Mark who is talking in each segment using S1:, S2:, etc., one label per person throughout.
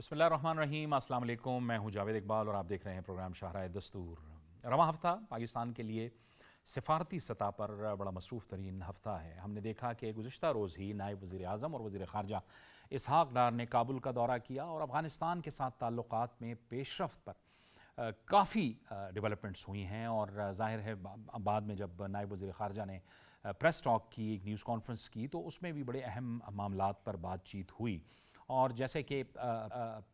S1: बिस्मिल्लाहिर्रहमानिर्रहीम। अस्सलाम वालेकुम। मैं हूं जावेद इकबाल और आप देख रहे हैं प्रोग्राम शाहराए दस्तूर। रवां हफ्ता पाकिस्तान के लिए सिफारती सतह पर बड़ा मसरूफ़ तरीन हफ्ता है। हमने देखा कि गुज़िश्ता रोज़ ही नायब वज़ीर आज़म और वज़ीर ख़ारजा इसहाक़ डार ने काबुल का दौरा किया और अफ़गानिस्तान के साथ ताल्लुक़ात में पेशरफ़्त पर काफ़ी डेवलपमेंट्स हुई हैं। और ज़ाहिर है बाद में जब नायब वज़ीर ख़ारजा ने प्रेस टॉक की, एक न्यूज़ कॉन्फ्रेंस की, तो उसमें भी बड़े अहम मामलात पर बातचीत हुई। और जैसे कि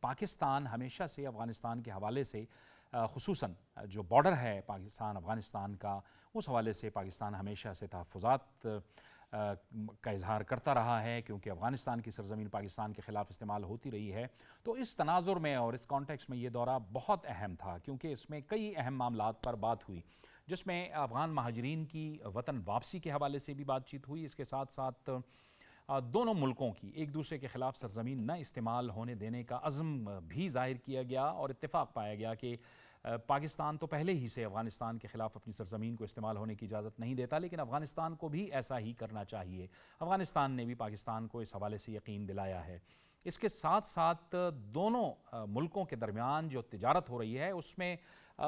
S1: पाकिस्तान हमेशा से अफ़गानिस्तान के हवाले से ख़ुसूसन जो बॉर्डर है पाकिस्तान अफ़गानिस्तान का, उस हवाले से पाकिस्तान हमेशा से तहफ़्फ़ुज़ात का इजहार करता रहा है, क्योंकि अफ़गानिस्तान की सरज़मीन पाकिस्तान के ख़िलाफ़ इस्तेमाल होती रही है। तो इस तनाज़ुर में और इस कॉन्टेक्स्ट में ये दौरा बहुत अहम था, क्योंकि इसमें कई अहम मामलात पर बात हुई, जिसमें अफ़गान महाजरीन की वतन वापसी के हवाले से भी बातचीत हुई। इसके साथ साथ दोनों मुल्कों की एक दूसरे के ख़िलाफ़ सरज़मीन न इस्तेमाल होने देने का अज़्म भी ज़ाहिर किया गया और इत्तेफ़ाक़ पाया गया कि पाकिस्तान तो पहले ही से अफ़गानिस्तान के ख़िलाफ़ अपनी सरज़मीन को इस्तेमाल होने की इजाज़त नहीं देता, लेकिन अफ़गानिस्तान को भी ऐसा ही करना चाहिए। अफ़गानिस्तान ने भी पाकिस्तान को इस हवाले से यकीन दिलाया है। इसके साथ साथ दोनों मुल्कों के दरमियान जो तिजारत हो रही है, उसमें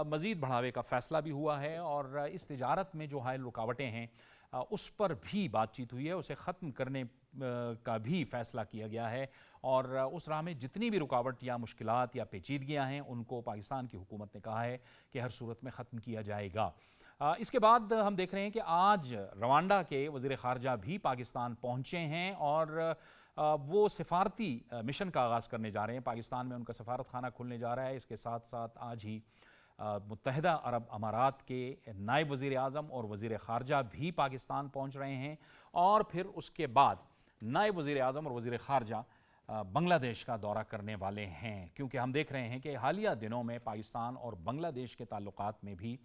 S1: मज़ीद बढ़ावे का फ़ैसला भी हुआ है। और इस तिजारत में जो हायल रुकावटें हैं उस पर भी बातचीत हुई है, उसे ख़त्म करने का भी फ़ैसला किया गया है। और उस राह में जितनी भी रुकावट या मुश्किलात या पेचीदगियाँ हैं, उनको पाकिस्तान की हुकूमत ने कहा है कि हर सूरत में ख़त्म किया जाएगा। इसके बाद हम देख रहे हैं कि आज रवांडा के वज़ीर ख़ारजा भी पाकिस्तान पहुँचे हैं और वो सिफारती मिशन का आगाज़ करने जा रहे हैं। पाकिस्तान में उनका सफारत खाना खुलने जा रहा है। इसके साथ साथ आज ही मुत्तहिदा अरब अमारात के नायब वज़ीर आज़म और वज़ीर ख़ारजा भी पाकिस्तान पहुँच रहे हैं। और फिर उसके बाद नायब वज़ीर आज़म और वज़ीर ख़ारजा बांग्लादेश का दौरा करने वाले हैं, क्योंकि हम देख रहे हैं कि हालिया दिनों में पाकिस्तान और बांग्लादेश के ताल्लुक़ात में भी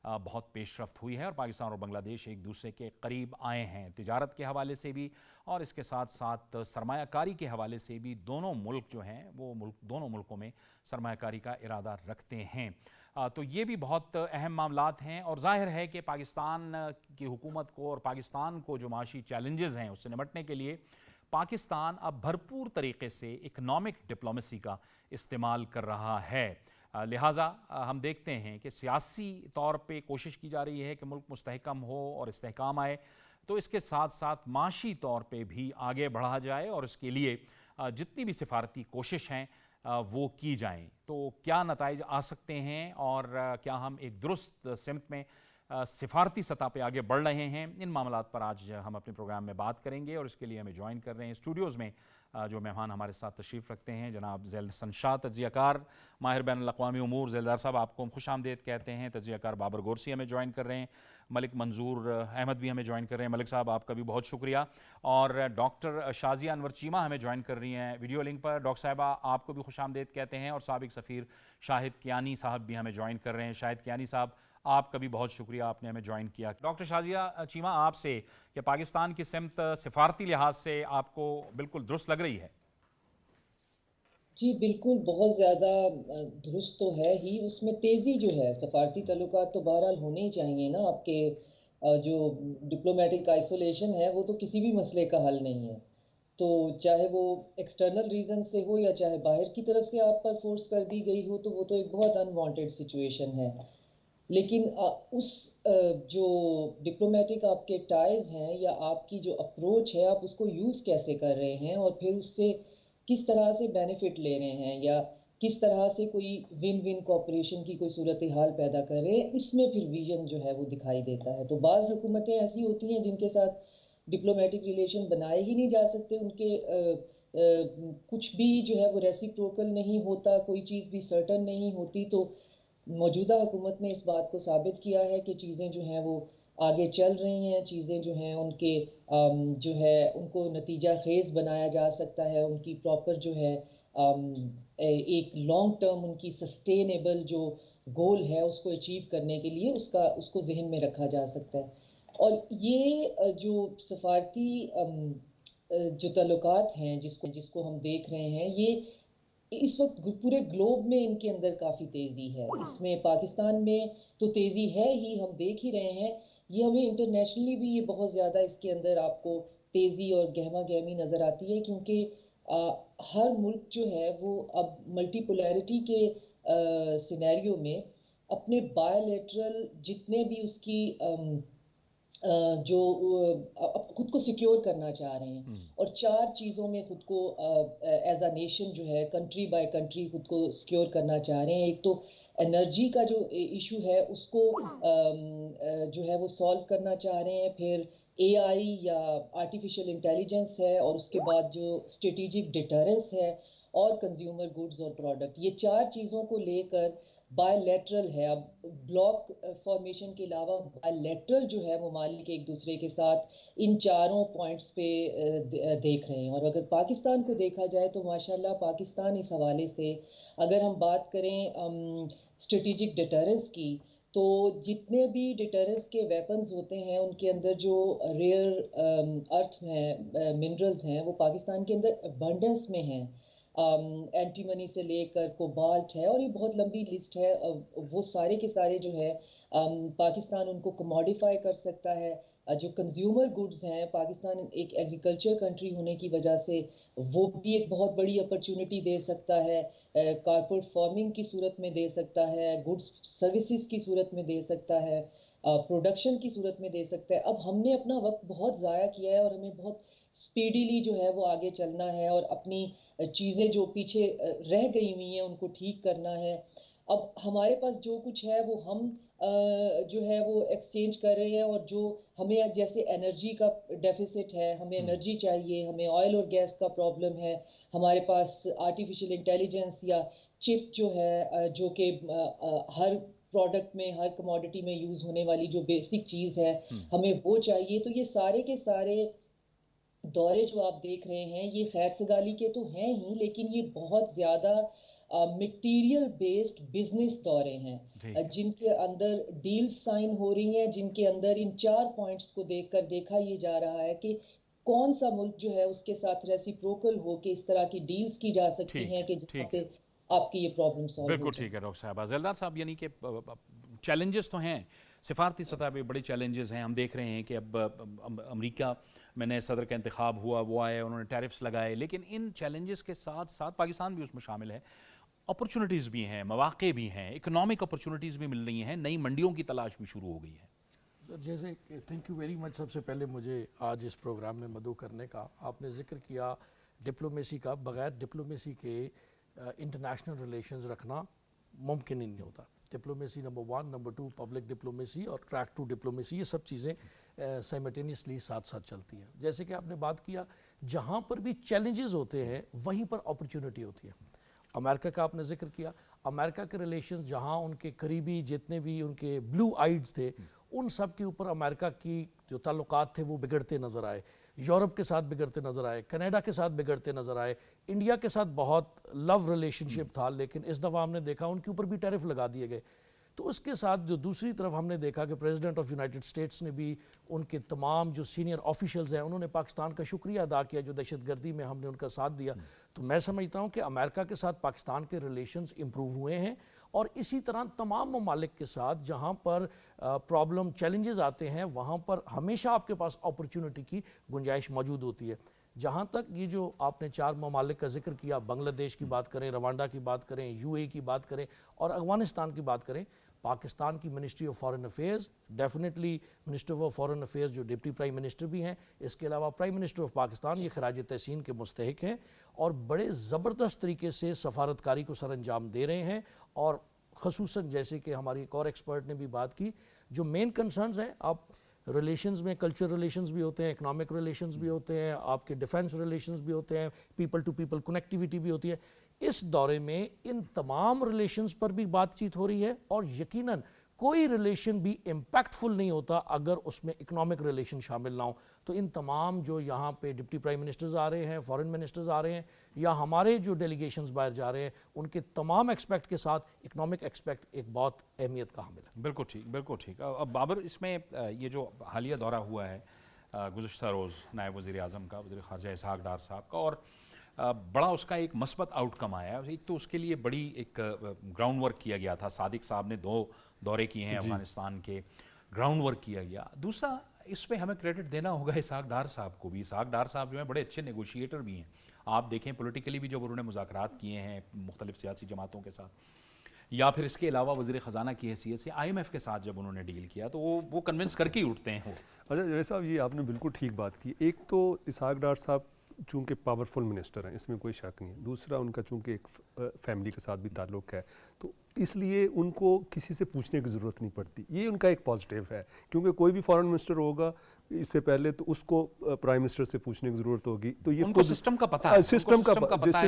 S1: बहुत पेशरफ्त हुई है और पाकिस्तान और बांग्लादेश एक दूसरे के करीब आए हैं, तिजारत के हवाले से भी और इसके साथ साथ सरमायाकारी के हवाले से भी। दोनों मुल्क जो हैं वो दोनों मुल्कों में सरमायाकारी का इरादा रखते हैं। तो ये भी बहुत अहम मामलात हैं। और ज़ाहिर है कि पाकिस्तान की हुकूमत को और पाकिस्तान को जो माशी चैलेंजेस हैं उससे निपटने के लिए पाकिस्तान अब भरपूर तरीके से इकनॉमिक डिप्लोमेसी का इस्तेमाल कर रहा है। लिहाजा हम देखते हैं कि सियासी तौर पे कोशिश की जा रही है कि मुल्क मुस्तहकम हो और इस्तेहकाम आए, तो इसके साथ साथ माशी तौर पे भी आगे बढ़ा जाए और इसके लिए जितनी भी सिफारती कोशिश हैं वो की जाएं। तो क्या नताइज आ सकते हैं और क्या हम एक दुरुस्त सिमत में सिफारती सतह पे आगे बढ़ रहे हैं, इन मामलात पर आज हम अपने प्रोग्राम में बात करेंगे। और इसके लिए हमें ज्वाइन कर रहे हैं स्टूडियोज़ में जो मेहमान हमारे साथ तशरीफ़ रखते हैं, जनाब ज़ैल संशात तज्ज़ियाकार माहिर बैनुल-अक़वामी उमूर। ज़ैलदार साहब आपको हम खुश आमदेद कहते हैं। तज्ज़ियाकार बाबर गोरसी हमें ज्वाइन कर रहे हैं। मलिक मंजूर अहमद भी हमें ज्वाइन कर रहे हैं। मलिक साहब आपका भी बहुत शुक्रिया। और डॉक्टर शाज़िया अनवर चीमा हमें ज्वाइन कर रही हैं वीडियो लिंक पर। डॉक्टर साहिबा आपको भी खुश आमदेद कहते हैं। और साबिक़ सफ़ीर शाहिद कियानी साहब भी हमें ज्वाइन कर रहे हैं। शाहिद कियानी साहब आपका भी बहुत शुक्रिया, आपने हमें ज्वाइन किया। डॉक्टर शाज़िया चीमा आपसे कि पाकिस्तान की सिमत सिफारती लिहाज से आपको बिल्कुल दुरुस्त लग रही है?
S2: जी बिल्कुल, बहुत ज़्यादा दुरुस्त तो है ही, उसमें तेज़ी जो है सफ़ारती तल्लुकात तो बहरहाल होने ही चाहिए ना। आपके जो डिप्लोमेटिक आइसोलेशन है वो तो किसी भी मसले का हल नहीं है। तो चाहे वो एक्सटर्नल रीज़न से हो या चाहे बाहर की तरफ से आप पर फ़ोर्स कर दी गई हो, तो वो तो एक बहुत अनवांटेड सिचुएशन है। लेकिन जो डिप्लोमेटिक आपके टाइज़ हैं या आपकी जो अप्रोच है, आप उसको यूज़ कैसे कर रहे हैं और फिर उससे किस तरह से बेनिफिट ले रहे हैं या किस तरह से कोई विन विन कोऑपरेशन की कोई सूरत हाल पैदा कर रहे हैं, इसमें फिर विजन जो है वो दिखाई देता है। तो बाज़ हुकूमतें ऐसी होती हैं जिनके साथ डिप्लोमेटिक रिलेशन बनाए ही नहीं जा सकते, उनके कुछ भी जो है वो रेसिप्रोकल नहीं होता, कोई चीज़ भी सर्टन नहीं होती। तो मौजूदा हुकूमत ने इस बात को साबित किया है कि चीज़ें जो हैं वो आगे चल रही हैं, चीज़ें जो हैं उनके जो है उनको नतीजा खेज़ बनाया जा सकता है, उनकी प्रॉपर जो है एक लॉन्ग टर्म उनकी सस्टेनेबल जो गोल है उसको अचीव करने के लिए उसको ज़हन में रखा जा सकता है। और ये जो सफारती जो ताल्लुकात हैं जिसको हम देख रहे हैं, ये इस वक्त पूरे ग्लोब में इनके अंदर काफ़ी तेज़ी है। इसमें पाकिस्तान में तो तेज़ी है ही, हम देख ही रहे हैं। ये हमें इंटरनेशनली भी ये बहुत ज़्यादा इसके अंदर आपको तेज़ी और गहमा गहमी नज़र आती है, क्योंकि ہر ملک جو ہے وہ اب ملٹی پولیرٹی کے سینیریو میں اپنے بائیلیٹرل جتنے بھی اس کی جو خود کو سیکیور کرنا چاہ رہے ہیں، اور چار چیزوں میں خود کو ایز اے نیشن جو ہے کنٹری بائی کنٹری خود کو سیکیور کرنا چاہ رہے ہیں۔ ایک تو انرجی کا جو ایشو ہے اس کو جو ہے وہ سالو کرنا چاہ رہے ہیں، پھر اے آئی یا آرٹیفیشل انٹیلیجنس ہے، اور اس کے بعد جو اسٹریٹجک ڈیٹرنس ہے، اور کنزیومر گڈز اور پروڈکٹ، یہ چار چیزوں کو لے کر بائی لیٹرل ہے۔ اب بلاک فارمیشن کے علاوہ بائی لیٹرل جو ہے ممالک ایک دوسرے کے ساتھ ان چاروں پوائنٹس پہ دیکھ رہے ہیں۔ اور اگر پاکستان کو دیکھا جائے تو ماشاءاللہ پاکستان اس حوالے سے اگر ہم بات کریں اسٹریٹجک ڈیٹرنس کی، تو جتنے بھی ڈیٹرنس کے ویپنز ہوتے ہیں ان کے اندر جو ریئر ارتھ ہیں، منرلز ہیں، وہ پاکستان کے اندر ابنڈنس میں ہیں۔ اینٹی منی سے لے کر کوبالٹ ہے، اور یہ بہت لمبی لسٹ ہے، وہ سارے کے سارے جو ہے پاکستان ان کو کموڈیفائی کر سکتا ہے۔ جو کنزیومر گڈز ہیں، پاکستان ایک ایگریکلچر کنٹری ہونے کی وجہ سے وہ بھی ایک بہت بڑی اپرچونٹی دے سکتا ہے، کارپوریٹ فارمنگ کی صورت میں دے سکتا ہے، گڈز سروسز کی صورت میں دے سکتا ہے، پروڈکشن کی صورت میں دے سکتا ہے۔ اب ہم نے اپنا وقت بہت ضائع کیا ہے، اور ہمیں بہت اسپیڈیلی جو ہے وہ آگے چلنا ہے، اور اپنی چیزیں جو پیچھے رہ گئی ہوئی ہیں ان کو ٹھیک کرنا ہے۔ اب ہمارے پاس جو کچھ ہے وہ ہم جو ہے وہ ایکسچینج کر رہے ہیں، اور جو ہمیں جیسے انرجی کا ڈیفیسٹ ہے، ہمیں انرجی چاہیے، ہمیں آئل اور گیس کا پرابلم ہے، ہمارے پاس آرٹیفیشل انٹیلیجنس یا چپ جو ہے جو کہ ہر پروڈکٹ میں، ہر کموڈٹی میں یوز ہونے والی جو بیسک چیز ہے، ہمیں وہ چاہیے۔ تو یہ سارے کے سارے دورے جو آپ دیکھ رہے ہیں یہ خیر سگالی کے تو ہیں ہی، لیکن یہ بہت زیادہ مٹیریل بیسڈ بزنس دورے ہیں، جن کے اندر ڈیلز سائن ہو رہی ہیں، جن کے اندر ان چار پوائنٹس کو دیکھ کر دیکھا یہ جا رہا ہے کہ کون سا ملک جو ہے اس کے ساتھ ریسیپروکل ہو کے اس طرح کی ڈیلز کی جا سکتی ہیں کہ جہاں پہ آپ کی یہ پرابلم سالو ہو
S1: بالکل
S2: جائے۔
S1: ٹھیک ہے ڈاکٹر صاحبہ۔ ذیلدار صاحب، یعنی کہ چیلنجز تو ہیں، سفارتی سطح پہ بڑے چیلنجز ہیں۔ ہم دیکھ رہے ہیں کہ اب امریکہ میں نئے صدر کا انتخاب ہوا، وہ آئے، انہوں نے ٹیرفس لگائے، لیکن ان چیلنجز کے ساتھ ساتھ پاکستان بھی اس میں شامل ہے، اپرچونٹیز بھی ہیں، مواقع بھی ہیں، اکنامک اپرچونٹیز بھی مل رہی ہیں، نئی منڈیوں کی تلاش بھی شروع ہو گئی ہے۔
S3: جیسے تھینک یو ویری مچ۔ سب سے پہلے مجھے آج اس پروگرام میں مدعو کرنے کا، آپ نے ذکر کیا ڈپلومیسی کا، بغیر ڈپلومیسی کے انٹرنیشنل ریلیشنز رکھنا ممکن ہی نہیں ہوتا۔ Diplomacy number 1، number 2 public diplomacy, اور ٹریک ٹو ڈپلومیسی، یہ سب چیزیں سائملٹینیسلی ساتھ ساتھ چلتی ہیں۔ جیسے کہ آپ نے بات کیا، جہاں پر بھی چیلنجز ہوتے ہیں وہیں پر اپرچونٹی ہوتی ہے۔ امریکہ کا آپ نے ذکر کیا، امریکہ کے ریلیشنز جہاں ان کے قریبی جتنے بھی ان کے بلو آئیڈز تھے، ان سب کے اوپر امریکہ کی جو تعلقات تھے وہ بگڑتے نظر آئے، یورپ کے ساتھ بگڑتے نظر آئے، کینیڈا کے ساتھ بگڑتے نظر آئے، انڈیا کے ساتھ بہت لو ریلیشن شپ تھا، لیکن اس دفعہ ہم نے دیکھا ان کے اوپر بھی ٹیرف لگا دیے گئے۔ تو اس کے ساتھ جو دوسری طرف ہم نے دیکھا کہ پریزیڈنٹ آف یونائٹڈ اسٹیٹس نے بھی ان کے تمام جو سینئر آفیشلز ہیں انہوں نے پاکستان کا شکریہ ادا کیا، جو دہشت گردی میں ہم نے ان کا ساتھ دیا۔ تو میں سمجھتا ہوں کہ امریکہ کے ساتھ پاکستان کے ریلیشنز امپروو ہوئے ہیں، اور اسی طرح تمام ممالک کے ساتھ جہاں پر پرابلم چیلنجز آتے ہیں وہاں پر ہمیشہ آپ کے پاس اپرچونٹی کی گنجائش موجود ہوتی ہے۔ جہاں تک یہ جو آپ نے 4 ممالک کا ذکر کیا، بنگلہ دیش کی بات کریں، روانڈا کی بات کریں، یو اے کی بات کریں، اور افغانستان کی بات کریں، پاکستان کی ministry of foreign affairs, definitely minister of foreign affairs جو ڈپٹی پرائم منسٹر بھی ہیں، اس کے علاوہ پرائم منسٹر آف پاکستان، یہ خراج تحسین کے مستحق ہیں، اور بڑے زبردست طریقے سے سفارتکاری کو سر انجام دے رہے ہیں۔ اور خصوصاً جیسے کہ ہماری ایک اور ایکسپرٹ نے بھی بات کی، جو مین کنسرنز ہیں، آپ ریلیشنز میں کلچر ریلیشنز بھی ہوتے ہیں، اکنامک ریلیشنز بھی ہوتے ہیں، آپ کے ڈیفنس ریلیشنز بھی ہوتے ہیں، پیپل ٹو پیپل کنیکٹیویٹی بھی ہوتی ہے۔ اس دورے میں ان تمام ریلیشنز پر بھی بات چیت ہو رہی ہے، اور یقیناً کوئی ریلیشن بھی امپیکٹفل نہیں ہوتا اگر اس میں اکنامک ریلیشن شامل نہ ہو۔ تو ان تمام جو یہاں پہ ڈپٹی پرائم منسٹرز آ رہے ہیں، فارن منسٹرز آ رہے ہیں، یا ہمارے جو ڈیلیگیشنز باہر جا رہے ہیں، ان کے تمام ایکسپیکٹ کے ساتھ اکنامک ایکسپیکٹ ایک بہت اہمیت کا حامل ہے۔
S1: بالکل ٹھیک، بالکل ٹھیک۔ اب بابر، اس میں یہ جو حالیہ دورہ ہوا ہے گزشتہ روز نائب وزیر اعظم کا، وزیر خارجہ اسحاق ڈار صاحب کا، اور بڑا اس کا ایک مثبت آؤٹ کم آیا ہے۔ ایک تو اس کے لیے بڑی ایک گراؤنڈ ورک کیا گیا تھا، صادق صاحب نے 2 دورے کیے ہیں افغانستان کے، ग्राउंड वर्क किया गया। दूसरा, इसमें हमें क्रेडिट देना होगा इसहाक डार साहब को भी। इसहाक डार साहब जो हैं बड़े अच्छे नेगोशिएटर भी हैं। आप देखें पॉलिटिकली भी जब उन्होंने मुज़ाकरात किए हैं मुख्तलिफ सियासी जमातों के साथ, या फिर इसके अलावा वज़ीर ख़जाना की हैसियत से IMF के साथ जब उन्होंने डील किया तो वो कन्विंस करके ही उठते हैं वो।
S4: अच्छा जय साहब, ये आपने बिल्कुल ठीक बात की। एक तो इसहाक डार साहब चूँकि पावरफुल मिनिस्टर हैं, इसमें कोई शक नहीं है। दूसरा, उनका चूँकि एक फैमिली के साथ भी ताल्लुक़ है, तो इसलिए उनको किसी से पूछने की ज़रूरत नहीं पड़ती। ये उनका एक पॉजिटिव है, क्योंकि कोई भी फॉरेन मिनिस्टर होगा इससे पहले तो उसको प्राइम मिनिस्टर से पूछने की ज़रूरत होगी। तो ये
S1: उनको सिस्टम का पता है,
S4: सिस्टम का पता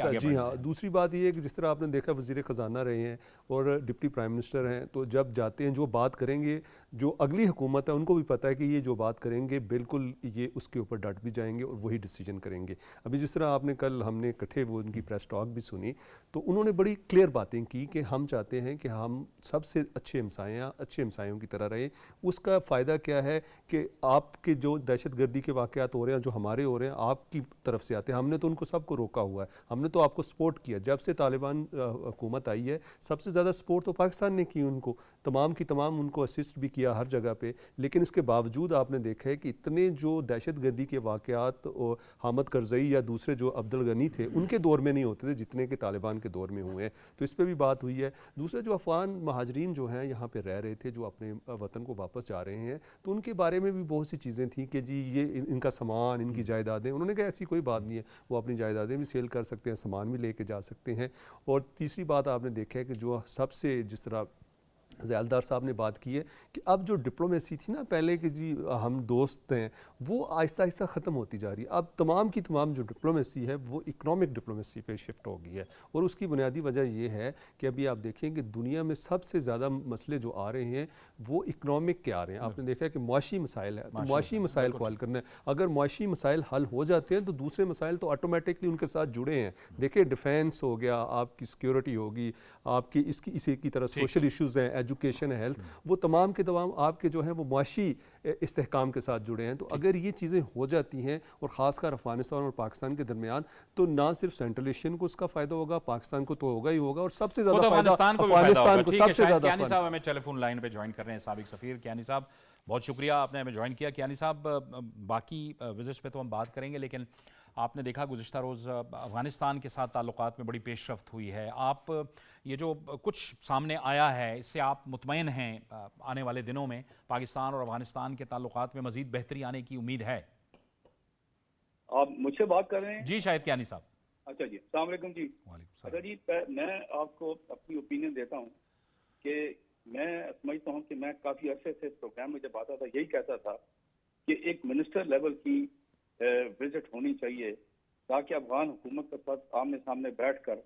S4: है। जी
S1: हाँ।
S4: हाँ, दूसरी बात ये है कि जिस तरह आपने देखा वज़ीर ख़जाना रहे हैं और डिप्टी प्राइम मिनिस्टर हैं, तो जब जाते हैं जो बात करेंगे, जो अगली हुकूमत है उनको भी पता है कि ये जो बात करेंगे बिल्कुल ये उसके ऊपर डट भी जाएंगे और वही डिसीजन करेंगे। अभी जिस तरह आपने कल हमने इकट्ठे वो उनकी प्रेस टॉक भी सुनी, तो उन्होंने बड़ी क्लियर बातें की कि हम चाहते हैं कि हम सबसे अच्छे हमसायों की तरह रहें। उसका फ़ायदा क्या है कि आपके जो दहशतगर्दी के वाक़यात हो रहे हैं, जो हमारे हो रहे हैं, आपकी तरफ से आते हैं। हमने तो उनको सबको रोका हुआ है, हमने तो आपको सपोर्ट किया। जब से तालिबान हुकूमत आई है सबसे ज़्यादा सपोर्ट तो पाकिस्तान ने की उनको, तमाम की तमाम उनको असिस्ट भी किया हर जगह पे। लेकिन इसके बावजूद आपने देखा है कि इतने जो दहशतगर्दी के वाक़यात और हामिद करज़ई या दूसरे जो अब्दुल गनी थे उनके दौर में नहीं होते थे जितने के तालिबान के दौर में हुए हैं। तो इस पर भी बात हुई है। दूसरे जो अफ़गान महाजरीन जो हैं यहाँ पे रह रहे थे, जो अपने वतन को वापस जा रहे हैं, तो उनके बारे में भी बहुत सी चीज़ें थी कि जी ये इनका सामान, इनकी जायदादें, उन्होंने कहा ऐसी कोई बात नहीं है, वो अपनी जायदादें भी सेल कर सकते हैं, सामान भी लेके जा सकते हैं। और तीसरी बात आपने देखा है कि जो सबसे जिस तरह ज़यालदार साहब ने बात की है कि अब जो डिप्लोमेसी थी ना पहले कि जी हम दोस्त हैं, वो आहिस्ता आहिस्ता ख़त्म होती जा रही है। अब तमाम की तमाम जो डिप्लोमेसी है वो इकनॉमिक डिप्लोमेसी पे शिफ्ट हो गई है। और उसकी बुनियादी वजह ये है कि अभी आप देखें कि दुनिया में सबसे ज़्यादा मसले जो आ रहे हैं वो इकनॉमिक के आ रहे हैं। आपने देखा है कि मुआशी मसाइल है, तो मुआशी मसाइल को हल करना है। अगर मुआशी मसाइल हल हो जाते हैं तो दूसरे मसाइल तो ऑटोमेटिकली उनके साथ जुड़े हैं। देखिए डिफेंस हो गया, आपकी सिक्योरिटी होगी, आपकी इसी की तरह सोशल इश्यूज़ हैं, एजुकेशन है, हेल्थ, वो तमाम के तमाम आपके जो हैं वो मुआशी इस्तेहकाम के साथ जुड़े हैं। तो अगर ये चीज़ें हो जाती हैं और ख़ासकर अफगानिस्तान और पाकिस्तान के दरमियान, तो ना सिर्फ सेंट्रल एशियन को उसका फ़ायदा होगा, पाकिस्तान को तो होगा ही होगा, और सबसे ज़्यादा
S1: अफगानिस्तान को
S4: सबसे ज़्यादा।
S1: कियानी साहब हमें टेलीफोन लाइन पे ज्वाइन कर रहे हैं, साबिक सफ़ीर कियानी साहब, बहुत शुक्रिया आपने हमें ज्वाइन किया। कियानी साहब, बाकी विजिट्स पे तो हम बात करेंगे, लेकिन आपने देखा गुज़िश्ता रोज़ अफ़गानिस्तान के साथ ताल्लुकात में बड़ी पेशरफ्त हुई है। आप ये जो कुछ सामने आया है इससे आप मुतमईन हैं आने वाले दिनों में पाकिस्तान और अफ़गानिस्तान के ताल्लुकात में मज़ीद बेहतरी आने की उम्मीद है?
S5: आप मुझसे बात कर रहे हैं?
S1: जी शायद कियानी साहब।
S5: अच्छा जी, अस्सलाम वालेकुम जी। अच्छा जी, मैं आपको अपनी ओपिनियन देता हूँ कि मैं समझता हूँ कि मैं काफ़ी अरसे से प्रोग्राम में जब आता था यही कहता था कि एक मिनिस्टर लेवल की विजिट होनी चाहिए ताकि अफगान हुकूमत के साथ आमने सामने बैठकर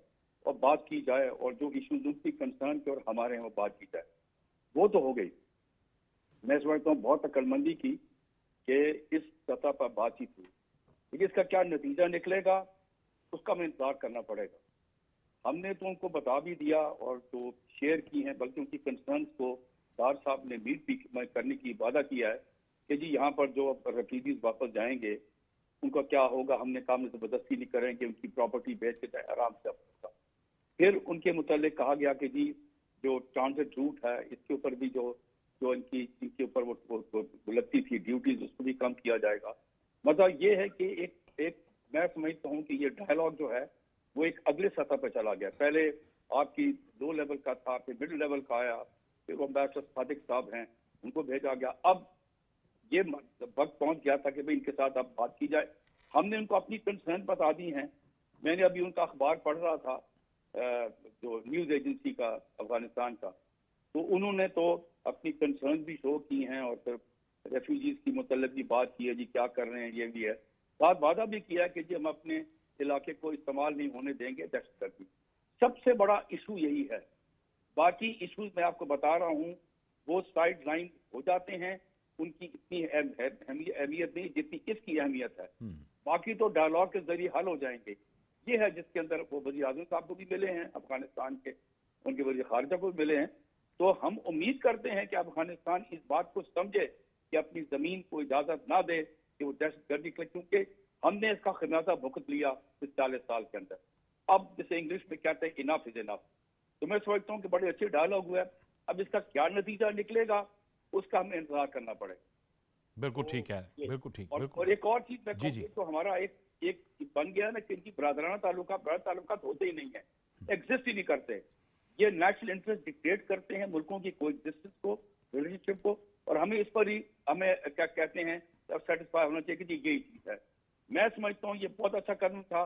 S5: और बात की जाए और जो इशूज उनकी कंसर्न के और हमारे हैं वो बात की जाए। वो तो हो गई। मैं समझता हूँ बहुत अक्लमंदी की कि इस सतह पर बातचीत हुई, लेकिन इसका क्या नतीजा निकलेगा उसका हमें इंतजार करना पड़ेगा। हमने तो उनको बता भी दिया और जो शेयर की हैं, बल्कि उनकी कंसर्न को डार साहब ने मीट भी करने की वादा किया है कि जी यहाँ पर जो रेफ्यूजीज वापस जाएंगे उनका क्या होगा, हमने काम में ज़बरदस्ती नहीं करेंगे, उनकी प्रॉपर्टी बेच के जाए आराम से अपना। फिर उनके मुतालिक कहा गया कि जी जो ट्रांजिट रूट है इसके ऊपर भी जो इनके ऊपर वो लगती थी ड्यूटीज उसको भी कम किया जाएगा। मतलब ये है कि एक मैं समझता हूँ कि ये डायलॉग जो है वो एक अगले सतह पर चला गया। पहले आपकी लो लेवल का था, फिर मिडिल लेवल का आया, फिर वो एम्बेसडर सादिक साहब हैं उनको भेजा गया। अब ये वक्त पहुंच गया था कि भाई इनके साथ अब बात की जाए। हमने उनको अपनी कंसर्न बता दी हैं। मैंने अभी उनका अखबार पढ़ रहा था जो न्यूज़ एजेंसी का अफगानिस्तान का, तो उन्होंने तो अपनी कंसर्न भी शो की हैं और फिर रेफ्यूजीज की मुतल्लिक भी बात की है, जी क्या कर रहे हैं, ये भी है। साथ वादा भी किया है कि जी हम अपने इलाके को इस्तेमाल नहीं होने देंगे दहशतगर्दी। सबसे बड़ा इशू यही है। बाकी इशूज मैं आपको बता रहा हूँ वो साइड लाइन हो जाते हैं, उनकी इतनी अहमियत नहीं जितनी इसकी अहमियत है। बाकी तो डायलॉग के जरिए हल हो जाएंगे। ये है जिसके अंदर वो वज़ीर आज़म साहब को भी मिले हैं अफगानिस्तान के, उनके वज़ीर खारजा को भी मिले हैं। तो हम उम्मीद करते हैं कि अफगानिस्तान इस बात को समझे कि अपनी ज़मीन को इजाज़त ना दे कि वो दहशतगर्दी करे, क्योंकि हमने इसका खमियाजा भुगत लिया इस 40 साल के अंदर। अब जैसे इंग्लिश में कहते हैं इनफ इज इनफ। तो मैं समझता हूँ कि बड़े अच्छे डायलॉग हुआ है। अब इसका क्या नतीजा निकलेगा उसका हमें इंतजार करना पड़े।
S1: बिल्कुल ठीक है, बिल्कुल ठीक,
S5: और
S1: बिल्कुल
S5: एक और चीज मैं
S1: जी जी।
S5: कहूँ तो हमारा एक बन गया ना कि इनकी ब्रदराना ताल्लुकात होते ही नहीं है, एग्जिस्ट ही नहीं करते। ये नेशनल इंटरेस्ट डिक्टेट करते हैं मुल्कों की कोएग्जिस्टेंस को, रिलेशनशिप को, और हमें इस पर ही हमें क्या कहते हैं सेटिस्फाई होना चाहिए कि यही चीज है। मैं समझता हूँ ये बहुत अच्छा कदम था,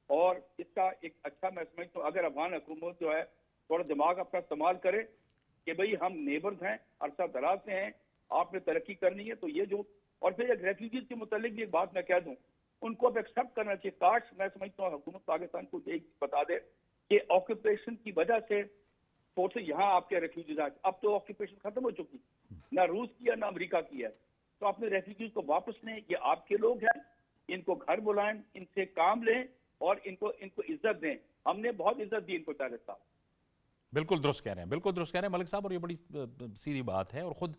S5: और इसका एक अच्छा मैं समझता हूँ अगर अफगान हुकूमत जो है थोड़ा दिमाग अपना इस्तेमाल करे कि भाई हम नेबर्स हैं, अरसा दराज से हैं, आपने तरक्की करनी है तो ये जो, और फिर एक रेफ्यूजीज के मुतालिक भी एक बात मैं कह दूं, उनको अब एक्सेप्ट करना चाहिए। काश मैं समझता हूँ हुकूमत पाकिस्तान को एक बता दे कि ऑक्यूपेशन की वजह से फोर्सेज यहाँ आपके रेफ्यूजीज आए, अब तो ऑक्यूपेशन खत्म हो चुकी, ना रूस की है ना अमेरिका की है, तो अपने रेफ्यूजीज को वापस लें, ये आपके लोग हैं, इनको घर बुलाएं, इनसे काम लें और इनको इज्जत दें। हमने बहुत इज्जत दी इनको 40 साल।
S1: बिल्कुल दुरुस्त कह रहे हैं, बिल्कुल दुरुस्त कह रहे हैं मलिक साहब, और ये बड़ी सीधी बात है। और ख़ुद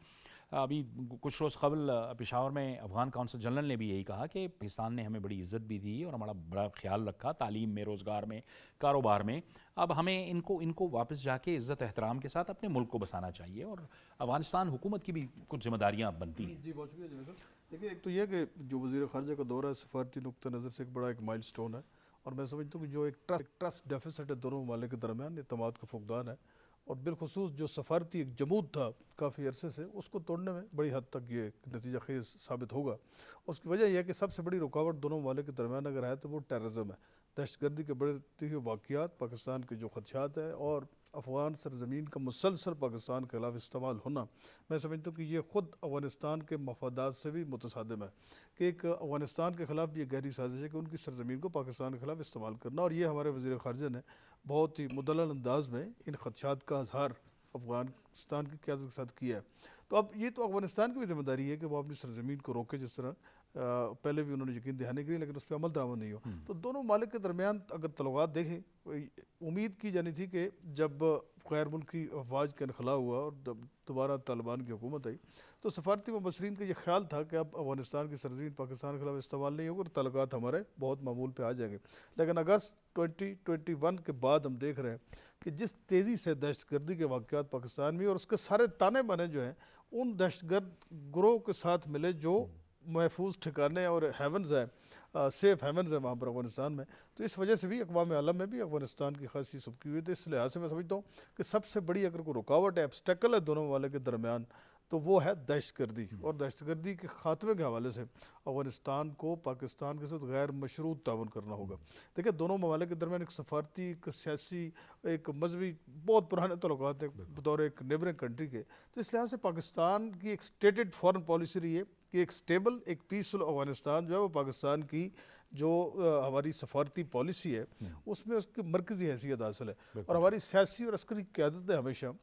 S1: अभी कुछ रोज़ कबल पेशावर में अफ़गान कौंसल जनरल ने भी यही कहा कि पाकिस्तान ने हमें बड़ी इज़्ज़त भी दी और हमारा बड़ा ख्याल रखा तालीम में, रोज़गार में, कारोबार में। अब हमें इनको वापस जाके इज़्ज़त एहतराम के साथ अपने मुल्क को बसाना चाहिए, और अफ़गानिस्तान हुकूमत की भी कुछ जिम्मेदारियाँ बनती हैं।
S6: जी बहुत शुक्रिया जवेद साहब। देखिए एक तो ये कि जो वज़ीर ख़ारजा का दौरा है सफारती नुक्ता नज़र से एक बड़ा एक माइलस्टोन है, और मैं समझता हूँ कि जो एक ट्रस्ट डेफिसिट है दोनों ममालिक के दरमियान, एतमाद का फुकदान है, और बिलखुसूस जो सफारती एक जमूद था काफ़ी अरसे से, उसको तोड़ने में बड़ी हद तक ये नतीजा खेज साबित होगा। उसकी वजह यह है कि सबसे बड़ी रुकावट दोनों ममालिक के दरमियान अगर है तो वो टेररिज्म है, दहशतगर्दी के बढ़ते हुए वाक़यात, पाकिस्तान के जो खदशात है, और अफ़गान सरज़मीन का मुसलसल पाकिस्तान के खिलाफ इस्तेमाल होना। मैं समझता हूँ कि ये ख़ुद अफ़गानिस्तान के मफादात से भी मुतसादिम है कि एक अफ़गानिस्तान के ख़िलाफ़ ये गहरी साजिश है कि उनकी सरज़मीन को पाकिस्तान के खिलाफ इस्तेमाल करना, और ये हमारे वज़ीर ख़ारजा ने बहुत ही मुदल्लल अंदाज में इन खदशात का इज़हार अफ़गानिस्तान की क़यादत के साथ किया है। तो अब ये तो अफ़गानिस्तान की भी जिम्मेदारी है कि वो अपनी सरज़मीन को रोके, जिस तरह पहले भी उन्होंने यकीन दहानी की, लेकिन उस पर अमल दरामद नहीं हो। तो दोनों मालिक के दरमियान अगर तलवात देखें, उम्मीद की जानी थी कि जब गैर मुल्की अफवाज का इनखला हुआ और दोबारा तालिबान की हुकूमत आई, तो सफारती मुबसरीन का ये ख्याल था कि अब अफ़गानिस्तान की सरज़मीन पाकिस्तान के खिलाफ इस्तेमाल नहीं होगा और तल्लुकात हमारे बहुत मामूल पे आ जाएंगे। लेकिन अगस्त 2021 के बाद हम देख रहे हैं कि जिस तेज़ी से दहशतगर्दी के वाक़यात पाकिस्तान में, और उसके सारे ताने बाने जो हैं उन दहशतगर्द ग्रोह के साथ मिले जो महफूज ठिकाने और हेवन्स हैं, सेफ हेवन्स है वहाँ पर अफ़गानिस्तान में, तो इस वजह से भी अक़वाम आलम में भी अफ़गानिस्तान की खासी सबकी हुई। तो इस लिहाज से मैं समझता हूँ कि सबसे बड़ी अगर कोई रुकावट है, एब्स्टेकल है दोनों वाले के दरमियान, तो वो है दहशतगर्दी। और दहशतगर्दी के ख़ात्मे के हवाले से अफ़गानिस्तान को पाकिस्तान के साथ गैर मशरूत ताउन करना होगा। देखिए दोनों ममालिक के दरमियान एक सफारती, एक सियासी, एक मजहबी बहुत पुराने तल्लुकात हैं बतौर एक नेबरिंग कंट्री के। तो इस लिहाज से पाकिस्तान की एक स्टेटेड फॉरेन पॉलिसी रही है कि एक स्टेबल, एक पीसफुल अफ़गानिस्तान जो है वो पाकिस्तान की जो हमारी सफारती पॉलिसी है उसमें उसकी मरकज़ी हैसियत हासिल है। और हमारी सियासी और अस्करी क़यादत ने हमेशा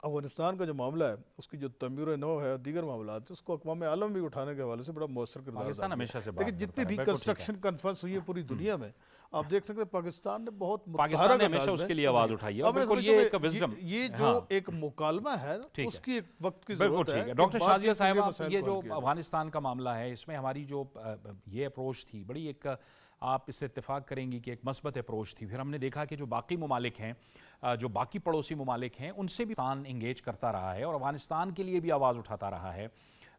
S6: अफ़गानिस्तान का जो मामला है, उसकी जो तमीर नौ है, दीगर मामला है, उसको अक़वाम आलम भी उठाने के हवाले से बड़ा मौसर किरदार
S1: पाकिस्तान हमेशा से
S6: लेकिन जितनी रिकन्स्ट्रक्शन कॉन्फ्रेंस हुई है पूरी दुनिया में, आप देख सकते हैं पाकिस्तान ने बहुत
S1: पाकिस्तान ने हमेशा उसके लिए आवाज़ उठाई है। बिल्कुल ये एक विज़डम,
S6: ये जो एक मुकालमा है उसकी एक वक्त की
S1: बिल्कुल
S6: ज़रूरत
S1: ठीक है।
S6: है।
S1: डॉक्टर शाजिया साहिबा, ये जो अफ़गानिस्तान का मामला है, इसमें हमारी जो ये अप्रोच थी बड़ी एक, आप इससे इत्तेफाक करेंगी कि एक मस्बत अप्रोच थी। फिर हमने देखा कि जो बाकी ममालिक हैं, जो बाकी पड़ोसी ममालिक हैं, उनसे भी पाकिस्तान इंगेज करता रहा है और अफ़गानिस्तान के लिए भी आवाज़ उठाता रहा है।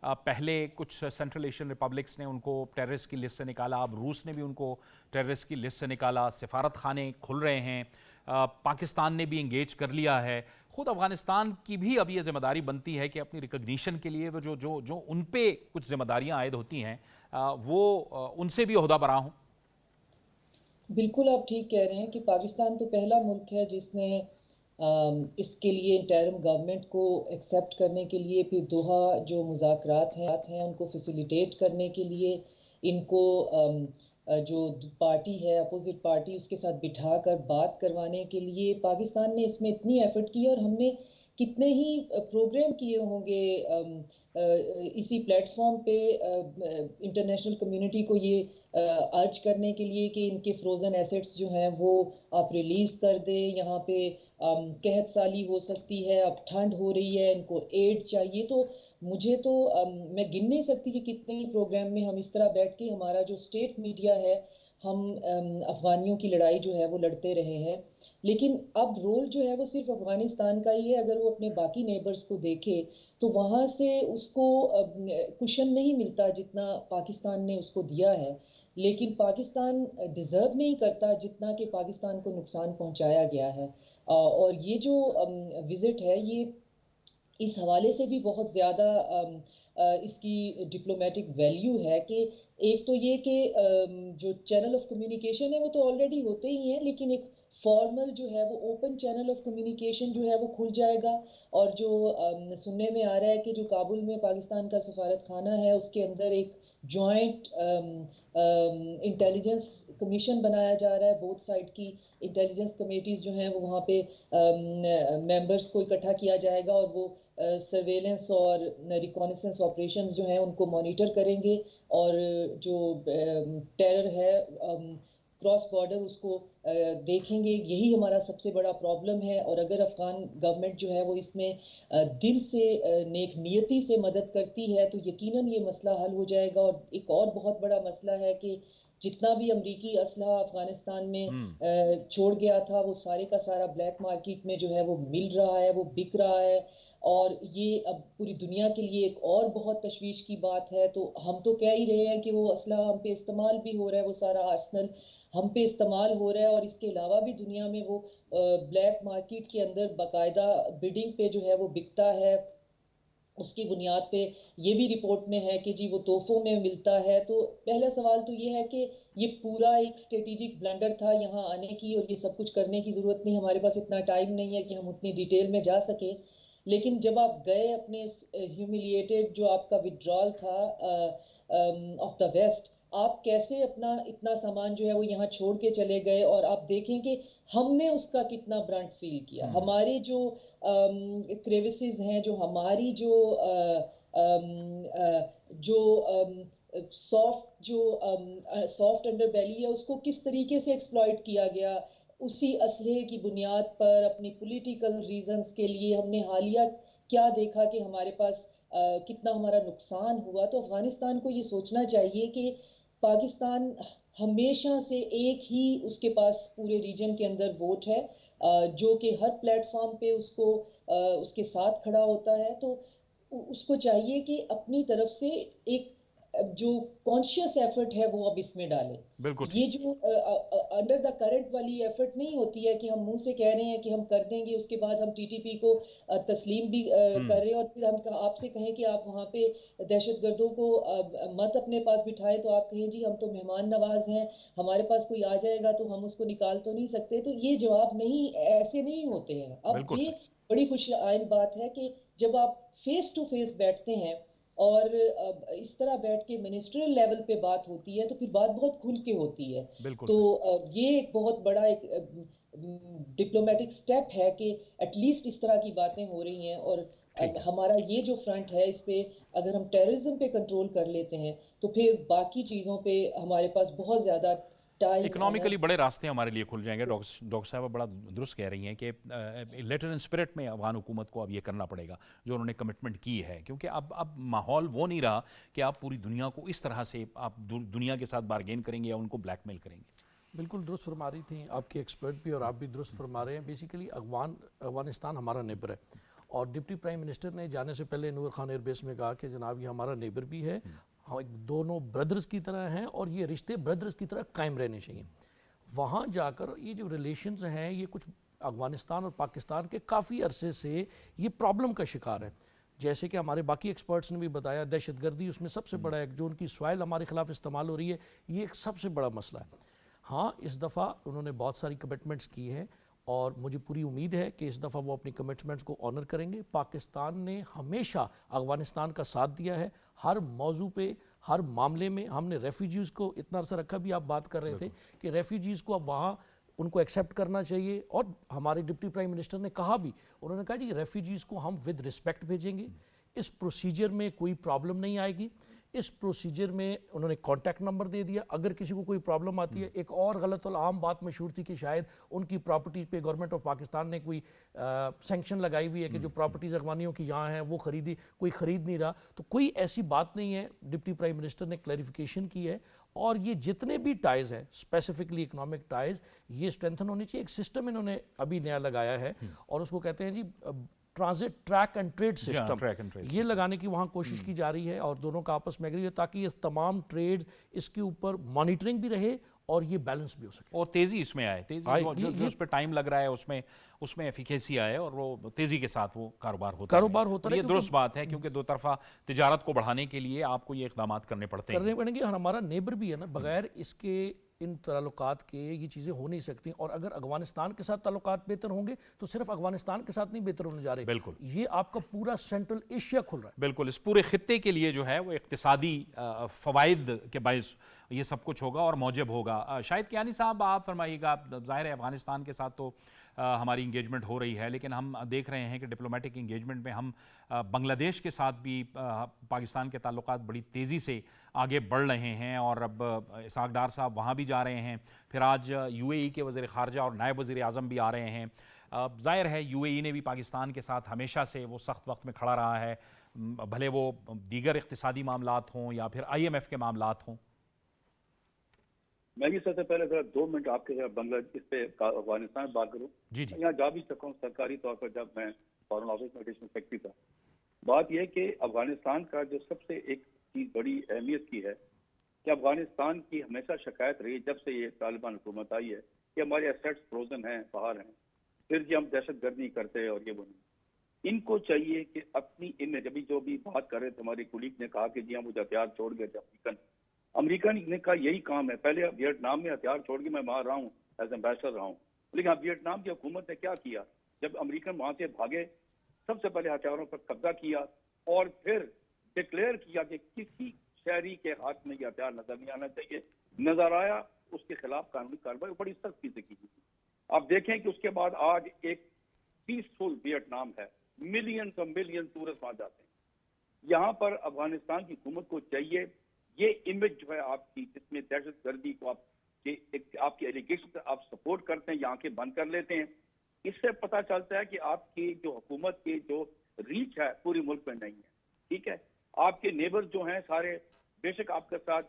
S1: पहले कुछ सेंट्रल एशियन रिपब्लिक्स ने उनको टेररिस्ट की लिस्ट से निकाला, अब रूस ने भी उनको टेररिस्ट की लिस्ट से निकाला, सिफारत खाने खुल रहे हैं, पाकिस्तान ने भी इंगेज कर लिया है। ख़ुद अफ़गानिस्तान की भी अब ये ज़िम्मेदारी बनती है कि अपनी रिकग्निशन के लिए वो जो उन पे कुछ ज़िम्मेदारियाँ आयद होती हैं वो उनसे भी ओहदा बरा हों।
S2: बिल्कुल आप ठीक कह रहे हैं कि पाकिस्तान तो पहला मुल्क है जिसने इसके लिए इंटरिम गवर्नमेंट को एक्सेप्ट करने के लिए, फिर दोहा जो मुज़ाकरात हैं उनको फैसिलिटेट करने के लिए, इनको जो पार्टी है अपोजिट पार्टी उसके साथ बिठा कर बात करवाने के लिए पाकिस्तान ने इसमें इतनी एफर्ट की। और हमने कितने ही प्रोग्राम किए होंगे इसी प्लेटफॉर्म पे इंटरनेशनल कम्युनिटी को ये अर्ज करने के लिए कि इनके फ्रोज़न एसेट्स जो हैं वो आप रिलीज़ कर दें, यहाँ पे कहत साली हो सकती है, अब ठंड हो रही है, इनको एड चाहिए। तो मुझे तो मैं गिन नहीं सकती कि कितने ही प्रोग्राम में हम इस तरह बैठ के, हमारा जो स्टेट मीडिया है ہم افغانیوں کی لڑائی جو ہے وہ لڑتے رہے ہیں، لیکن اب رول جو ہے وہ صرف افغانستان کا ہی ہے۔ اگر وہ اپنے باقی نیبرز کو دیکھے تو وہاں سے اس کو کشن نہیں ملتا جتنا پاکستان نے اس کو دیا ہے، لیکن پاکستان ڈیزرو نہیں کرتا جتنا کہ پاکستان کو نقصان پہنچایا گیا ہے۔ اور یہ جو وزٹ ہے یہ اس حوالے سے بھی بہت زیادہ اس کی ڈپلومیٹک ویلیو ہے کہ ایک تو یہ کہ جو چینل آف کمیونیکیشن ہے وہ تو آلریڈی ہوتے ہی ہیں، لیکن ایک فارمل جو ہے وہ اوپن چینل آف کمیونیکیشن جو ہے وہ کھل جائے گا۔ اور جو سننے میں آ رہا ہے کہ جو کابل میں پاکستان کا سفارت خانہ ہے اس کے اندر ایک جوائنٹ انٹیلیجنس کمیشن بنایا جا رہا ہے، بوتھ سائڈ کی انٹیلیجنس کمیٹیز جو ہیں وہ وہاں پہ ممبرز کو اکٹھا کیا جائے گا، اور وہ سرویلنس اور ریکونیسنس آپریشنز جو ہیں ان کو مانیٹر کریں گے، اور جو ٹیرر ہے کراس بارڈر اس کو دیکھیں گے۔ یہی ہمارا سب سے بڑا پرابلم ہے، اور اگر افغان گورنمنٹ جو ہے وہ اس میں دل سے نیک نیتی سے مدد کرتی ہے تو یقیناً یہ مسئلہ حل ہو جائے گا۔ اور ایک اور بہت بڑا مسئلہ ہے کہ جتنا بھی امریکی اسلحہ افغانستان میں چھوڑ گیا تھا وہ سارے کا سارا بلیک مارکیٹ میں جو ہے وہ مل رہا ہے، وہ بک رہا ہے، اور یہ اب پوری دنیا کے لیے ایک اور بہت تشویش کی بات ہے۔ تو ہم تو کہہ ہی رہے ہیں کہ وہ اسلحہ ہم پہ استعمال بھی ہو رہا ہے، وہ سارا آرسنل ہم پہ استعمال ہو رہا ہے، اور اس کے علاوہ بھی دنیا میں وہ بلیک مارکیٹ کے اندر باقاعدہ بڈنگ پہ جو ہے وہ بکتا ہے۔ اس کی بنیاد پہ یہ بھی رپورٹ میں ہے کہ جی وہ تحفوں میں ملتا ہے۔ تو پہلا سوال تو یہ ہے کہ یہ پورا ایک اسٹریٹجک بلنڈر تھا یہاں آنے کی، اور یہ سب کچھ کرنے کی ضرورت نہیں، ہمارے پاس اتنا ٹائم نہیں ہے کہ ہم اتنی ڈیٹیل میں جا سکیں۔ لیکن جب آپ گئے اپنے ہیوملیٹڈ جو آپ کا وڈرال تھا آف دا ویسٹ، آپ کیسے اپنا اتنا سامان جو ہے وہ یہاں چھوڑ کے چلے گئے، اور آپ دیکھیں کہ ہم نے اس کا کتنا برنٹ فیل کیا۔ ہمارے جو کریوسز ہیں، جو ہماری جو سافٹ انڈر بیلی ہے اس کو کس طریقے سے ایکسپلائٹ کیا گیا، اسی اسلحے کی بنیاد پر اپنی پولیٹیکل ریزنز کے لیے ہم نے حالیہ کیا دیکھا کہ ہمارے پاس کتنا ہمارا نقصان ہوا۔ تو افغانستان کو یہ سوچنا چاہیے کہ پاکستان ہمیشہ سے ایک ہی اس کے پاس پورے ریجن کے اندر ووٹ ہے، جو کہ ہر پلیٹ فارم پہ اس کے ساتھ کھڑا ہوتا ہے۔ تو اس کو چاہیے کہ اپنی طرف سے ایک جو کانشیس ایفرٹ ہے وہ اب اس میں ڈالے۔ یہ جو انڈر دا کرنٹ والی ایفرٹ نہیں ہوتی ہے کہ ہم منہ سے کہہ رہے ہیں کہ ہم کر دیں گے، اس کے بعد ہم ٹی ٹی پی کو تسلیم بھی کر رہے ہیں، اور پھر ہم آپ سے کہیں کہ آپ وہاں پہ دہشت گردوں کو مت اپنے پاس بٹھائے، تو آپ کہیں جی ہم تو مہمان نواز ہیں، ہمارے پاس کوئی آ جائے گا تو ہم اس کو نکال تو نہیں سکتے۔ تو یہ جواب نہیں، ایسے نہیں ہوتے ہیں۔ اب یہ بڑی خوش آئند بات ہے کہ جب آپ فیس ٹو فیس بیٹھتے ہیں اور اس طرح بیٹھ کے منسٹریل لیول پہ بات ہوتی ہے تو پھر بات بہت کھل کے ہوتی ہے۔ تو یہ ایک بہت بڑا ایک ڈپلومیٹک سٹیپ ہے کہ ایٹ لیسٹ اس طرح کی باتیں ہو رہی ہیں، اور ہمارا یہ جو فرنٹ ہے اس پہ اگر ہم ٹیررزم پہ کنٹرول کر لیتے ہیں تو پھر باقی چیزوں پہ ہمارے پاس بہت زیادہ
S1: اکنامکلی بڑے راستے ہمارے لیے کھل جائیں گے۔ ڈاکٹر صاحبہ بڑا درست کہہ رہی ہیں کہ لیٹر ان اسپرٹ میں افغان حکومت کو اب یہ کرنا پڑے گا جو انہوں نے کمٹمنٹ کی ہے، کیونکہ اب ماحول وہ نہیں رہا کہ آپ پوری دنیا کو اس طرح سے آپ دنیا کے ساتھ بارگین کریں گے یا ان کو بلیک میل کریں گے۔
S3: بالکل درست فرما رہی تھیں آپ کی ایکسپرٹ بھی، اور آپ بھی درست فرما رہے ہیں۔ بیسیکلی افغانستان ہمارا نیبر ہے، اور ڈپٹی پرائم منسٹر نے جانے سے پہلے نور خان ایئر بیس میں کہا کہ جناب یہ ہمارا نیبر بھی ہے، دونوں بردرز کی طرح ہیں، اور یہ رشتے بردرز کی طرح قائم رہنے چاہیے۔ وہاں جا کر یہ جو ریلیشنز ہیں یہ کچھ افغانستان اور پاکستان کے کافی عرصے سے یہ پرابلم کا شکار ہے، جیسے کہ ہمارے باقی ایکسپرٹس نے بھی بتایا، دہشت گردی اس میں سب سے بڑا ہے، جو ان کی سوائل ہمارے خلاف استعمال ہو رہی ہے، یہ ایک سب سے بڑا مسئلہ ہے۔ ہاں اس دفعہ انہوں نے بہت ساری کمٹمنٹس کی ہیں، اور مجھے پوری امید ہے کہ اس دفعہ وہ اپنی کمٹمنٹس کو آنر کریں گے۔ پاکستان نے ہمیشہ افغانستان کا ساتھ دیا ہے، ہر موضوع پہ، ہر معاملے میں۔ ہم نے ریفیوجیز کو اتنا عرصہ رکھا، بھی آپ بات کر رہے تھے کہ ریفیوجیز کو اب وہاں ان کو ایکسیپٹ کرنا چاہیے، اور ہمارے ڈپٹی پرائم منسٹر نے کہا بھی، انہوں نے کہا جی ریفیوجیز کو ہم ود رسپیکٹ بھیجیں گے، اس پروسیجر میں کوئی پرابلم نہیں آئے گی۔ اس پروسیجر میں انہوں نے کانٹیکٹ نمبر دے دیا. اگر کسی کو کوئی پرابلم آتی ہے, ایک اور غلط العام بات مشہور تھی کہ شاید ان کی پراپرٹی پہ گورنمنٹ آف پاکستان نے کوئی سینکشن لگائی ہوئی ہے کہ جو پراپرٹیز افغانیوں کی یہاں ہیں وہ خریدی, کوئی خرید نہیں رہا. تو کوئی ایسی بات نہیں ہے. ڈپٹی پرائم منسٹر نے کلیریفیکیشن کی ہے, اور یہ جتنے بھی ٹائز ہیں اسپیسیفکلی اکنامک ٹائز, یہ اسٹرینتھن ہونی چاہیے. ایک سسٹم انہوں نے ابھی نیا لگایا ہے, اور اس کو کہتے ہیں جی transit track and trade system. یہ لگانے کی وہاں کوشش کی جا رہی ہے, اور دونوں کا آپس میں ایگری ہے, تاکہ یہ تمام ٹریڈز اس کے اوپر مانیٹرنگ بھی رہے اور یہ بیلنس بھی ہو سکے,
S1: اور تیزی اس میں آئے. تیزی جو اس پہ ٹائم لگ رہا ہے اس میں ایفیکیسی آئے, اور وہ تیزی کے ساتھ وہ کاروبار ہوتا ہے. یہ درست بات ہے, کیونکہ دو طرفہ تجارت کو بڑھانے کے لیے آپ کو یہ اقدامات کرنے پڑتے
S3: گے. ہمارا نیبر بھی ہے نا, بغیر اس کے ان تعلقات کے یہ چیزیں ہو نہیں سکتی. اور اگر افغانستان کے ساتھ تعلقات بہتر ہوں گے تو صرف افغانستان کے ساتھ نہیں بہتر ہونے جا رہے.
S1: بالکل,
S3: یہ آپ کا پورا سینٹرل ایشیا کھل رہا ہے.
S1: بالکل, اس پورے خطے کے لیے جو ہے وہ اقتصادی فوائد کے باعث یہ سب کچھ ہوگا اور موجب ہوگا. شاہد کیانی صاحب, آپ فرمائیے گا. ظاہر ہے افغانستان کے ساتھ تو ہماری انگیجمنٹ ہو رہی ہے, لیکن ہم دیکھ رہے ہیں کہ ڈپلومیٹک انگیجمنٹ میں ہم بنگلہ دیش کے ساتھ بھی پاکستان کے تعلقات بڑی تیزی سے آگے بڑھ رہے ہیں, اور اب اسحاق ڈار صاحب وہاں بھی جا رہے ہیں. پھر آج UAE کے وزیر خارجہ اور نائب وزیر اعظم بھی آ رہے ہیں. ظاہر ہے UAE نے بھی پاکستان کے ساتھ ہمیشہ سے وہ سخت وقت میں کھڑا رہا ہے, بھلے وہ دیگر اقتصادی معاملات ہوں یا پھر IMF کے معاملات ہوں.
S5: میں بھی سب سے پہلے ذرا 2 منٹ آپ کے بنگلہ دیش پہ افغانستان بات کروں. یہاں جا بھی سکتا ہوں سرکاری طور پر, جب میں فارن آفس میں ایڈیشنل سیکرٹری تھا. بات یہ کہ افغانستان کا جو سب سے ایک چیز بڑی اہمیت کی ہے کہ افغانستان کی ہمیشہ شکایت رہی جب سے یہ طالبان حکومت آئی ہے کہ ہمارے ایسیٹس فروزن ہیں, باہر ہیں, پھر جی ہم دہشت گردی کرتے ہیں, اور یہ وہ نہیں. ان کو چاہیے کہ اپنی امیج, ابھی جو بھی بات کر رہے تھے ہماری کولیگ نے کہا کہ جی ہم وہ ہتھیار چھوڑ گئے تھے. امریکہ نے کہا یہی کام ہے. پہلے ویٹنام میں ہتھیار چھوڑ کے میں وہاں رہا ہوں, ایز ایمبیسڈر رہا ہوں, لیکن ویٹنام کی حکومت نے کیا کیا, جب امریکن وہاں سے بھاگے سب سے پہلے ہتھیاروں پر قبضہ کیا, اور پھر ڈکلیئر کیا کہ کسی شہری کے ہاتھ میں یہ ہتھیار نظر نہیں آنا چاہیے. نظر آیا, اس کے خلاف قانونی کارروائی بڑی سختی سے کی. آپ دیکھیں کہ اس کے بعد آج ایک پیسفل ویٹنام ہے, ملینز اور ملین ٹورسٹ وہاں جاتے ہیں. یہاں پر افغانستان کی حکومت کو چاہیے یہ امیج جو ہے آپ کی, جس میں دہشت گردی کو آپ کی ایلیگیشن آپ سپورٹ کرتے ہیں, یہاں کے بند کر لیتے ہیں, اس سے پتہ چلتا ہے کہ آپ کی جو حکومت کی جو ریچ ہے پوری ملک میں نہیں ہے. ٹھیک ہے, آپ کے نیبر جو ہیں سارے بے شک آپ کے ساتھ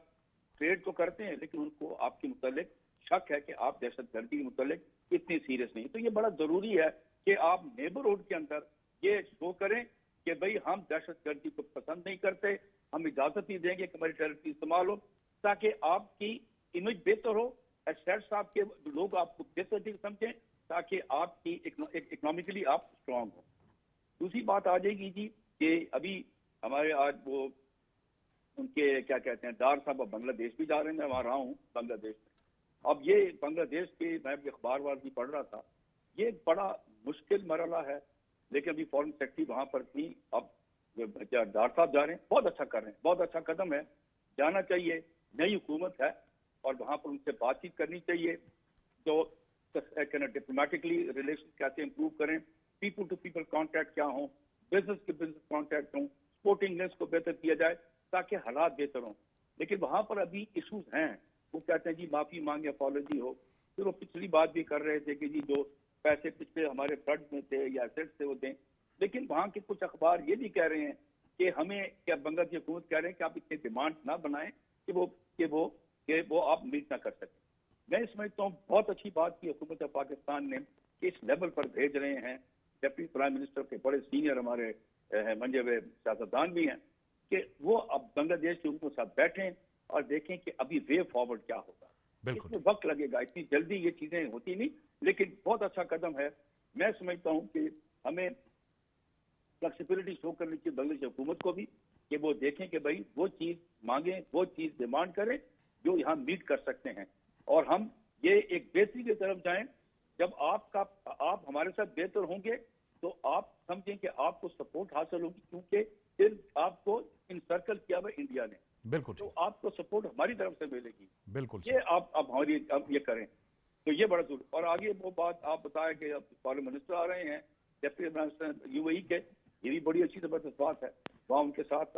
S5: ٹریڈ تو کرتے ہیں, لیکن ان کو آپ کے متعلق شک ہے کہ آپ دہشت گردی کے متعلق اتنی سیریس نہیں. تو یہ بڑا ضروری ہے کہ آپ نیبرہڈ کے اندر یہ شو کریں کہ بھئی ہم دہشت گردی کو پسند نہیں کرتے, ہم اجازت نہیں دیں گے کہ ہماری ٹیریٹری استعمال ہو, تاکہ آپ کی امیج بہتر ہو, ایسیٹس آپ کے لوگ آپ کو بہتر سمجھیں, تاکہ آپ کی اکنامکلی آپ اسٹرانگ ہوں. دوسری بات آ جائے گی جی کہ ابھی ہمارے آج وہ ان کے کیا کہتے ہیں ڈار صاحب بنگلہ دیش بھی جا رہے ہیں. میں وہاں رہا ہوں بنگلہ دیش میں. اب یہ بنگلہ دیش کے میں بھی اخبار بھی پڑھ رہا تھا, یہ بڑا مشکل مرحلہ ہے, لیکن ابھی فورن سیکرٹری وہاں پر تھی. اب ڈار صاحب جا رہے ہیں, بہت اچھا کر رہے ہیں, بہت اچھا قدم ہے, جانا چاہیے. نئی حکومت ہے اور وہاں پر ان سے بات چیت کرنی چاہیے, جو ڈپلومیٹکلی ریلیشن کیسے امپروو کریں, پیپل ٹو پیپل کانٹیکٹ کیا ہوں, بزنس کے بزنس کانٹیکٹ ہوں, سپورٹنگ لنکس کو بہتر کیا جائے تاکہ حالات بہتر ہوں. لیکن وہاں پر ابھی ایشوز ہیں. وہ کہتے ہیں جی معافی مانگے, اپالوجی ہو. پھر وہ پچھلی بات بھی کر رہے تھے کہ جی جو پیسے پچھلے ہمارے فلڈ میں تھے یا ایسیٹس تھے وہ دیں. لیکن وہاں کے کچھ اخبار یہ بھی کہہ رہے ہیں کہ ہمیں کیا بنگلہ کی حکومت کہہ رہے ہیں کہ آپ اتنے ڈیمانڈ نہ بنائیں کہ وہ آپ میٹ نہ کر سکیں. میں سمجھتا ہوں بہت اچھی بات کی حکومت پاکستان نے کہ اس لیول پر بھیج رہے ہیں. ڈپٹی پرائم منسٹر کے بڑے سینئر ہمارے منجے ہوئے سیاستدان بھی ہیں کہ وہ اب بنگلہ دیش کے حکومت کے ساتھ بیٹھیں اور دیکھیں کہ ابھی وے فارورڈ کیا ہوگا. اس میں وقت لگے گا, اتنی جلدی یہ چیزیں ہوتی نہیں, لیکن بہت اچھا قدم ہے. میں سمجھتا ہوں کہ ہمیں فلیکسیبلٹی شو کرنی چاہیے بنگلہ دیش حکومت کو بھی, کہ وہ دیکھیں کہ بھائی وہ چیز مانگیں, وہ چیز ڈیمانڈ کریں جو یہاں میٹ کر سکتے ہیں, اور ہم یہ ایک بہتری کی طرف جائیں. جب آپ ہمارے ساتھ بہتر ہوں گے تو آپ سمجھیں کہ آپ کو سپورٹ حاصل ہوگی, کیونکہ پھر آپ کو انسرکل کیا ہوا انڈیا نے,
S1: بالکل,
S5: تو آپ کو سپورٹ ہماری طرف سے ملے گی.
S1: بالکل,
S5: یہ آپ ہماری یہ کریں تو یہ بڑا ضروری. اور آگے وہ بات آپ بتائیں کہ اب فارن منسٹر آ رہے ہیں, ڈپٹی منسٹر UAE کے, یہ بھی بڑی اچھی زبردست بات ہے. وہاں ان کے ساتھ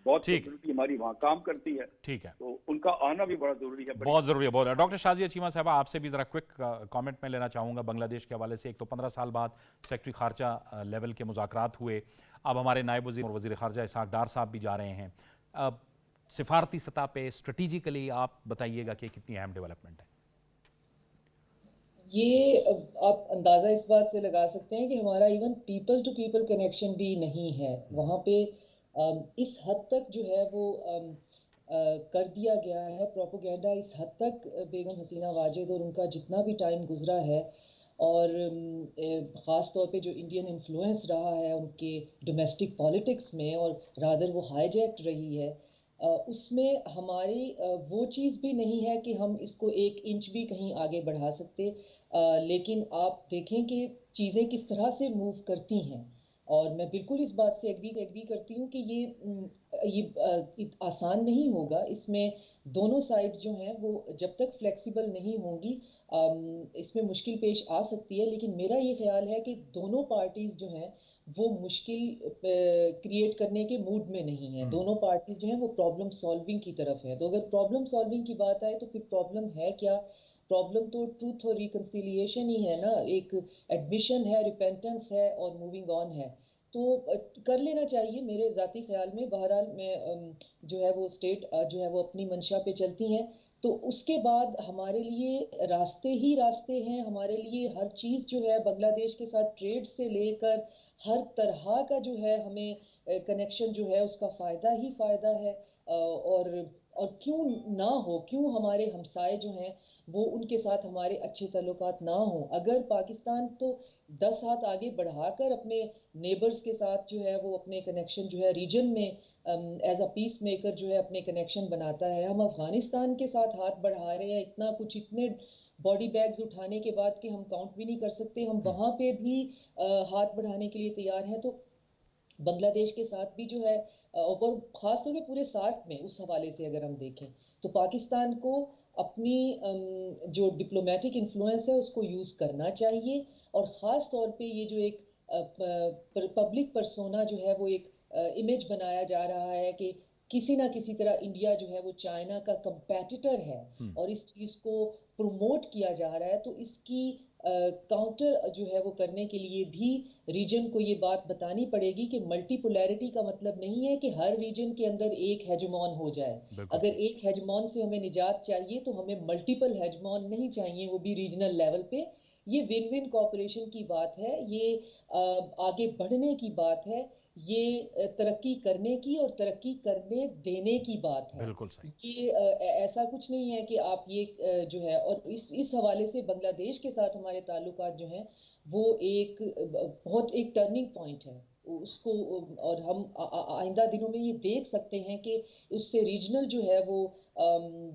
S5: बहुत
S1: ठीक।
S5: कम्युनिटी हमारी वहाँ काम करती है,
S1: ठीक है,
S5: तो उनका आना भी बड़ा ज़रूरी है।
S1: बहुत ज़रूरी है, बहुत। डॉक्टर शाजिया चीमा साहबा, आपसे भी ज़रा क्विक कमेंट में लेना चाहूँगा बांग्लादेश के हवाले से। एक तो 15 साल बाद सेक्रेटरी खारजा लेवल के मुज़ाकरात हुए, अब हमारे नायब वज़ीर और वज़ीर खारजा इसहाक डार साहब भी जा रहे हैं। अब सिफारती सतह पे स्ट्रेटिजिकली आप बताइएगा कि कितनी अहम डेवलपमेंट है।
S2: ये आप अंदाज़ा इस बात से लगा सकते हैं कि हमारा even people to people connection भी नहीं है वहाँ पे। इस हद तक जो है वो कर दिया गया है प्रोपोगेंडा, इस हद तक बेगम हसीना वाजिद और उनका जितना भी टाइम गुजरा है, और ख़ास तौर पे जो इंडियन इन्फ्लुएंस रहा है उनके डोमेस्टिक पॉलिटिक्स में, और रादर वो हाईजैक्ट रही है, उसमें हमारी वो चीज़ भी नहीं है कि हम इसको 1 इंच भी कहीं आगे बढ़ा सकते। लेकिन आप देखें कि चीज़ें किस तरह से मूव करती हैं, और मैं बिल्कुल इस बात से एग्री करती हूँ कि ये आसान नहीं होगा। इसमें दोनों साइड जो हैं वो जब तक फ्लेक्सिबल नहीं होंगी इसमें मुश्किल पेश आ सकती है। लेकिन मेरा ये ख्याल है कि दोनों पार्टीज़ जो हैं वो मुश्किल क्रिएट करने के मूड में नहीं है। दोनों पार्टीज जो हैं वो प्रॉब्लम सॉल्विंग की तरफ है। तो अगर प्रॉब्लम सॉल्विंग की बात आए तो फिर प्रॉब्लम है क्या? प्रॉब्लम तो ट्रूथ और रिकन्सिलिएशन ही है ना, एक एडमिशन है, रिपेंटेंस है और मूविंग ऑन है। तो कर लेना चाहिए मेरे ज़ाती ख्याल में। बहरहाल मैं जो है वो स्टेट जो है वो अपनी मंशा पे चलती हैं, तो उसके बाद हमारे लिए रास्ते ही रास्ते हैं। हमारे लिए हर चीज़ जो है बांग्लादेश के साथ ट्रेड से लेकर हर तरह का जो है हमें कनेक्शन जो है उसका फ़ायदा ही फ़ायदा है। और क्यों ना हो, क्यों हमारे हमसाए जो हैं वो उनके साथ हमारे अच्छे ताल्लुकात ना हों। अगर पाकिस्तान तो 10 हाथ आगे बढ़ाकर अपने नेबर्स के साथ जो है वो अपने कनेक्शन जो है रीजन में एज अ पीस मेकर जो है अपने कनेक्शन बनाता है। हम अफ़गानिस्तान के साथ हाथ बढ़ा रहे हैं इतना कुछ, इतने बॉडी बैग्स उठाने के बाद कि हम काउंट भी नहीं कर सकते, हम वहाँ पे भी हाथ बढ़ाने के लिए तैयार हैं। तो बांग्लादेश के साथ भी जो है और ख़ास तौर पे पूरे सार्क में उस हवाले से अगर हम देखें तो पाकिस्तान को अपनी जो डिप्लोमेटिक इन्फ्लुएंस है उसको यूज़ करना चाहिए। और ख़ास तौर पे ये जो एक पब्लिक पर्सोना जो है वो एक इमेज बनाया जा रहा है कि किसी ना किसी तरह इंडिया जो है वो चाइना का कंपेटिटर है, और इस चीज़ को प्रमोट किया जा रहा है, तो इसकी काउंटर जो है वो करने के लिए भी रीजन को ये बात बतानी पड़ेगी कि मल्टीपोलैरिटी का मतलब नहीं है कि हर रीजन के अंदर एक हेजमॉन हो जाए। अगर एक हेजमॉन से हमें निजात चाहिए तो हमें मल्टीपल हेजमॉन नहीं चाहिए, वो भी रीजनल लेवल पे। ये विन विन कॉपरेशन की बात है, ये आगे बढ़ने की बात है, ये तरक्की करने की और तरक्की करने देने की बात है।
S1: बिल्कुल सही।
S2: ये ऐसा कुछ नहीं है कि आप ये जो है, और इस हवाले से बांग्लादेश के साथ हमारे ताल्लुकात जो हैं वो एक बहुत एक टर्निंग पॉइंट है उसको। और हम आइंदा दिनों में ये देख सकते हैं कि उससे रीजनल जो है वो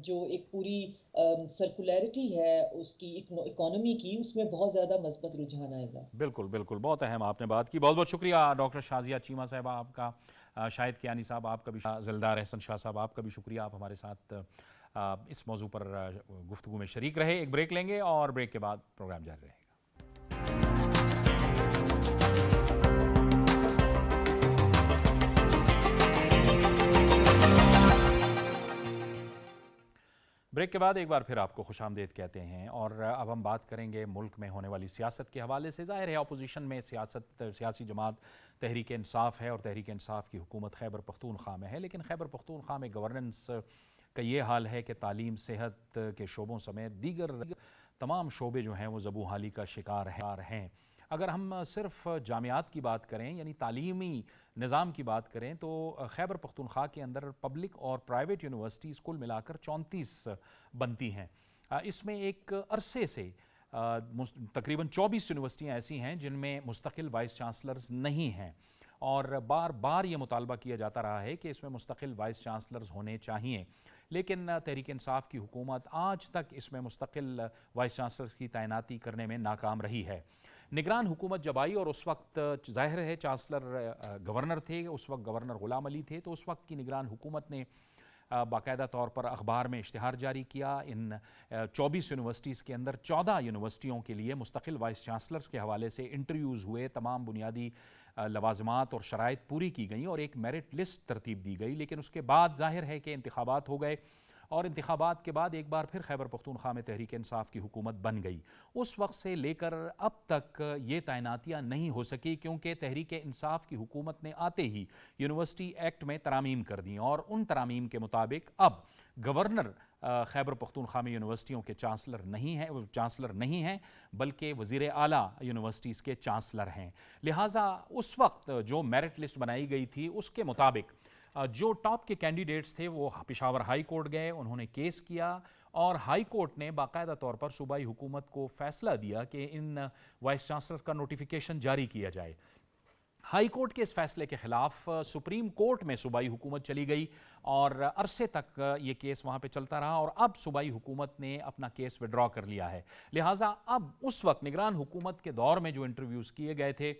S2: जो एक पूरी सर्कुलैरिटी है उसकी इकोनॉमी की, उसमें बहुत ज़्यादा मस्बत रुझान आएगा।
S1: बिल्कुल बिल्कुल, बहुत अहम आपने बात की। बहुत बहुत शुक्रिया डॉक्टर शाजिया चीमा साहबा आपका, शाहिद कियानी साहब आपका भी, ज़िलदार एहसन शाह साहब आपका भी शुक्रिया, आप हमारे साथ इस मौजू पर गुफ्तगू में शरीक रहे। एक ब्रेक लेंगे और ब्रेक के बाद प्रोग्राम जारी रहेगा। ब्रेक के बाद एक बार फिर आपको खुशामदीद कहते हैं, और अब हम बात करेंगे मुल्क में होने वाली सियासत के हवाले से। ज़ाहिर है अपोजिशन में सियासी जमात तहरीक इंसाफ है, और तहरीक इंसाफ की हुकूमत खैबर पख्तूनख्वा में है, लेकिन खैबर पख्तूनख्वा में गवर्नेंस का ये हाल है कि तालीम, सेहत के शोबों समेत दीगर तमाम शोबे जो हैं वो ज़बू हाली का शिकार हैं। अगर हम सिर्फ जामियात की बात करें, यानी तालीमी निज़ाम की बात करें, तो खैबर पख्तूनख्वा के अंदर पब्लिक और प्राइवेट यूनिवर्सिटीज़ कुल मिलाकर 34 बनती हैं। इसमें एक अरसे से तकरीबन 24 यूनिवर्सिटियाँ ऐसी हैं जिनमें मुस्तकिल वाइस चांसलर्स नहीं हैं, और बार बार ये मुतालबा किया जाता रहा है कि इसमें मुस्तकिल वाइस चांसलर्स होने चाहिए, लेकिन तहरीक इंसाफ की हुकूमत आज तक इसमें मुस्तकिल वाइस चांसलर्स की तैनाती करने में नाकाम रही है। निगरान हुकूमत जब आई, और उस वक्त ज़ाहिर है चांसलर गवर्नर थे, उस वक्त गवर्नर ग़ुलाम अली थे, तो उस वक्त की निगरान हुकूमत ने बाकायदा तौर पर अखबार में इश्तिहार जारी किया। इन 24 यूनिवर्सिटीज़ के अंदर 14 यूनिवर्सिटियों के लिए मुस्तकिल वाइस चांसलर्स के हवाले से इंटरव्यूज़ हुए, तमाम बुनियादी लवाजमात और शराइत पूरी की गई और एक मेरिट लिस्ट तरतीब दी गई। लेकिन उसके बाद जाहिर है कि इंतखाबात हो गए और इंतखाबात के बाद एक बार फिर खैबर पख्तूनख्वा में तहरीक इंसाफ की हुकूमत बन गई। उस वक्त से लेकर अब तक ये तैनातियाँ नहीं हो सकी क्योंकि तहरीक इंसाफ की हुकूमत ने आते ही यूनिवर्सिटी एक्ट में तरामीम कर दी और उन तरामीम के मुताबिक अब गवर्नर खैबर पख्तूनख्वा में यूनिवर्सिटियों के चांसलर नहीं हैं बल्कि वज़ीर आला यूनिवर्सिटीज़ के चांसलर हैं। लिहाजा उस वक्त जो मेरिट लिस्ट बनाई गई थी उसके मुताबिक जो टॉप के कैंडिडेट्स थे वो पेशावर हाई कोर्ट गए, उन्होंने केस किया और हाई कोर्ट ने बाकायदा तौर पर सूबाई हुकूमत को फैसला दिया कि इन वाइस चांसलर का नोटिफिकेशन जारी किया जाए। हाई कोर्ट के इस फैसले के खिलाफ सुप्रीम कोर्ट में सूबाई हुकूमत चली गई और अरसे तक ये केस वहाँ पे चलता रहा और अब सूबाई हुकूमत ने अपना केस विड्रॉ कर लिया है। लिहाजा अब उस वक्त निगरान हुकूमत के दौर में जो इंटरव्यूज़ किए गए थे,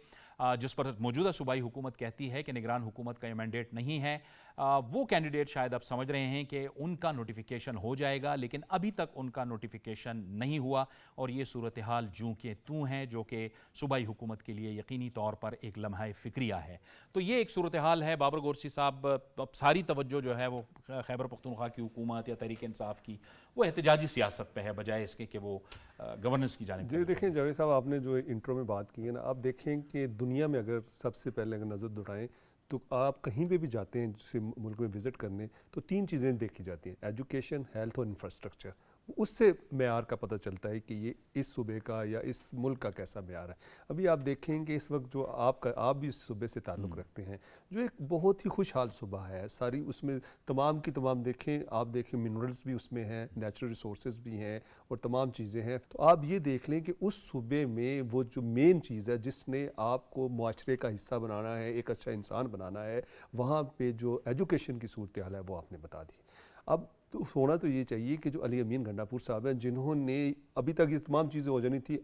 S1: जिस पर मौजूदा सूबाई हुकूमत कहती है कि निगरान हुकूमत का ये मैंडेट नहीं है, वो कैंडिडेट शायद अब समझ रहे हैं कि उनका नोटिफिकेशन हो जाएगा, लेकिन अभी तक उनका नोटिफिकेशन नहीं हुआ और ये सूरत हाल जूं के तूं है, जो कि सूबाई हुकूमत के लिए यकीनी तौर पर एक लम्हा फ़िक्रिया है। तो ये एक सूरत हाल है। बाबर गोरसी साहब, अब सारी तवज्जो जो है वो खैबर पख्तूनख्वा की हुकूमत या तहरीक इंसाफ की वो एहतजाजी सियासत पे है बजाय इसके कि वो गवर्नेंस की जानिब।
S4: जी देखें जावेद साहब, आपने जो इंट्रो में बात की है ना, आप देखें कि दुनिया में अगर सबसे पहले अगर नज़र दौड़ाएं तो आप कहीं पे भी जाते हैं जैसे मुल्क में विज़िट करने तो 3 चीज़ें देखी जाती हैं, एजुकेशन, हेल्थ और इंफ्रास्ट्रक्चर। उससे मेयार का पता चलता है कि ये इस सूबे का या इस मुल्क का कैसा मेयार है। अभी आप देखें कि इस वक्त जो आप भी इस सूबे से ताल्लुक़ रखते हैं, जो एक बहुत ही खुशहाल सूबा है, सारी उसमें तमाम की तमाम आप देखें मिनरल्स भी उसमें हैं, नेचुरल रिसोर्सेज भी हैं और तमाम चीज़ें हैं। तो आप ये देख लें कि उस सूबे में वो जो मेन चीज़ है जिसने आपको मुआशरे का हिस्सा बनाना है, एक अच्छा इंसान बनाना है, वहाँ पे जो एजुकेशन की सूरत हाल है वो आपने बता दी। अब तो होना तो ये चाहिए कि जो अली अमीन गंडापुर साहब हैं, जिन्होंने अभी तक ये तमाम चीज़ें हो जानी थी,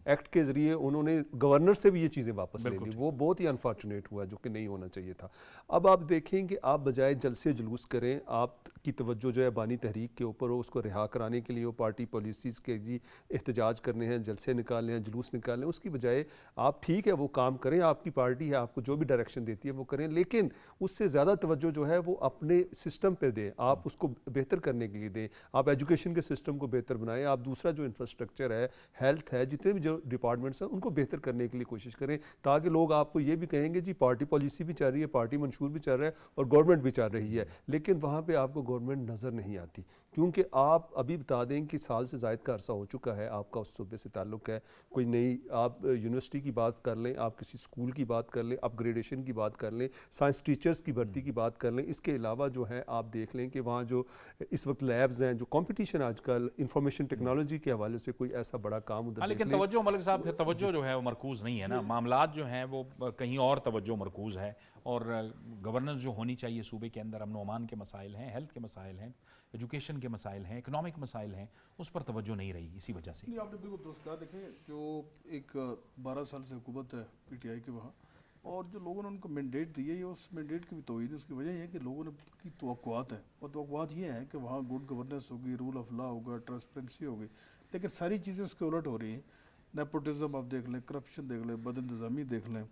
S4: एक्ट के ज़रिए उन्होंने गवर्नर से भी ये चीज़ें वापस ले ली, वो बहुत ही अनफॉर्चुनेट हुआ जो कि नहीं होना चाहिए था। अब आप देखें कि आप बजाय जलसे जुलूस करें, आपकी तवज्जो जो है बानी तहरीक के ऊपर हो, उसको रिहा कराने के लिए वो पार्टी पॉलिसीज़ के जी एहतजाज करने हैं, जलसे निकालने हैं, जुलूस निकालने हैं, उसकी बजाय आप ठीक है वो काम करें, आपकी पार्टी है, आपको जो भी डायरेक्शन देती है वो करें, लेकिन उससे ज़्यादा तवज्जो जो है वो अपने सिस्टम पर दें, आप उसको बेहतर करने के लिए दें, आप एजुकेशन के सिस्टम को बेहतर बनाएं, आप दूसरा जो इंफ्रास्ट्रक्चर है, हेल्थ है, जितने भी जो डिपार्टमेंट्स हैं उनको बेहतर करने के लिए कोशिश करें, ताकि लोग आपको ये भी कहेंगे जी पार्टी पॉलिसी भी चल रही है, पार्टी मंशूर भी चल रहा है और गवर्नमेंट भी चल रही है, लेकिन वहाँ पे आपको गवर्नमेंट नज़र नहीं आती। क्योंकि आप अभी बता दें कि साल से ज़ायद का अरसा हो चुका है, आपका उस सूबे से ताल्लुक़ है, कोई नई आप यूनिवर्सिटी की बात कर लें, आप किसी स्कूल की बात कर लें, अपग्रेडेशन की बात कर लें, साइंस टीचर्स की भर्ती की बात कर लें, इसके अलावा जो है आप देख लें कि वहाँ जो इस वक्त लैब्स हैं, जो कंपटीशन आजकल इंफॉर्मेशन टेक्नोलॉजी के हवाले से कोई ऐसा बड़ा काम उधर
S1: लेकिन तवज्जो मलिक साहब, फिर तवज्जो जो है वो मरकूज़ नहीं है ना, मामलात जो हैं वो कहीं और तवज्जो मरकूज़ है और गवर्नेंस जो होनी चाहिए सूबे के अंदर, अमन अमान के मसाइल हैं, हेल्थ के मसाइल हैं, एजुकेशन के मसाइल हैं, इकनॉमिक मसाइल हैं, उस पर तवज्जो नहीं रही इसी वजह से।
S6: नहीं, आपने बिल्कुल दुरुस्त कहा। देखें जो एक 12 साल से हुकूमत है PTI के वहाँ, और जो लोगों ने उनको मैंडेट दी है, ये उस मैंडेट की भी तौहीन है। उसकी वजह ये है कि लोगों ने की तवक्कुआत है, और तवक्कुआत ये है कि वहाँ गुड गवर्नेंस होगी, रूल ऑफ लॉ होगा, ट्रांसपेरेंसी होगी, लेकिन सारी चीज़ें उसके उलट हो रही हैं। नेपोटिज्म आप देख लें, करप्शन देख लें, बदइंतज़ामी देख लें,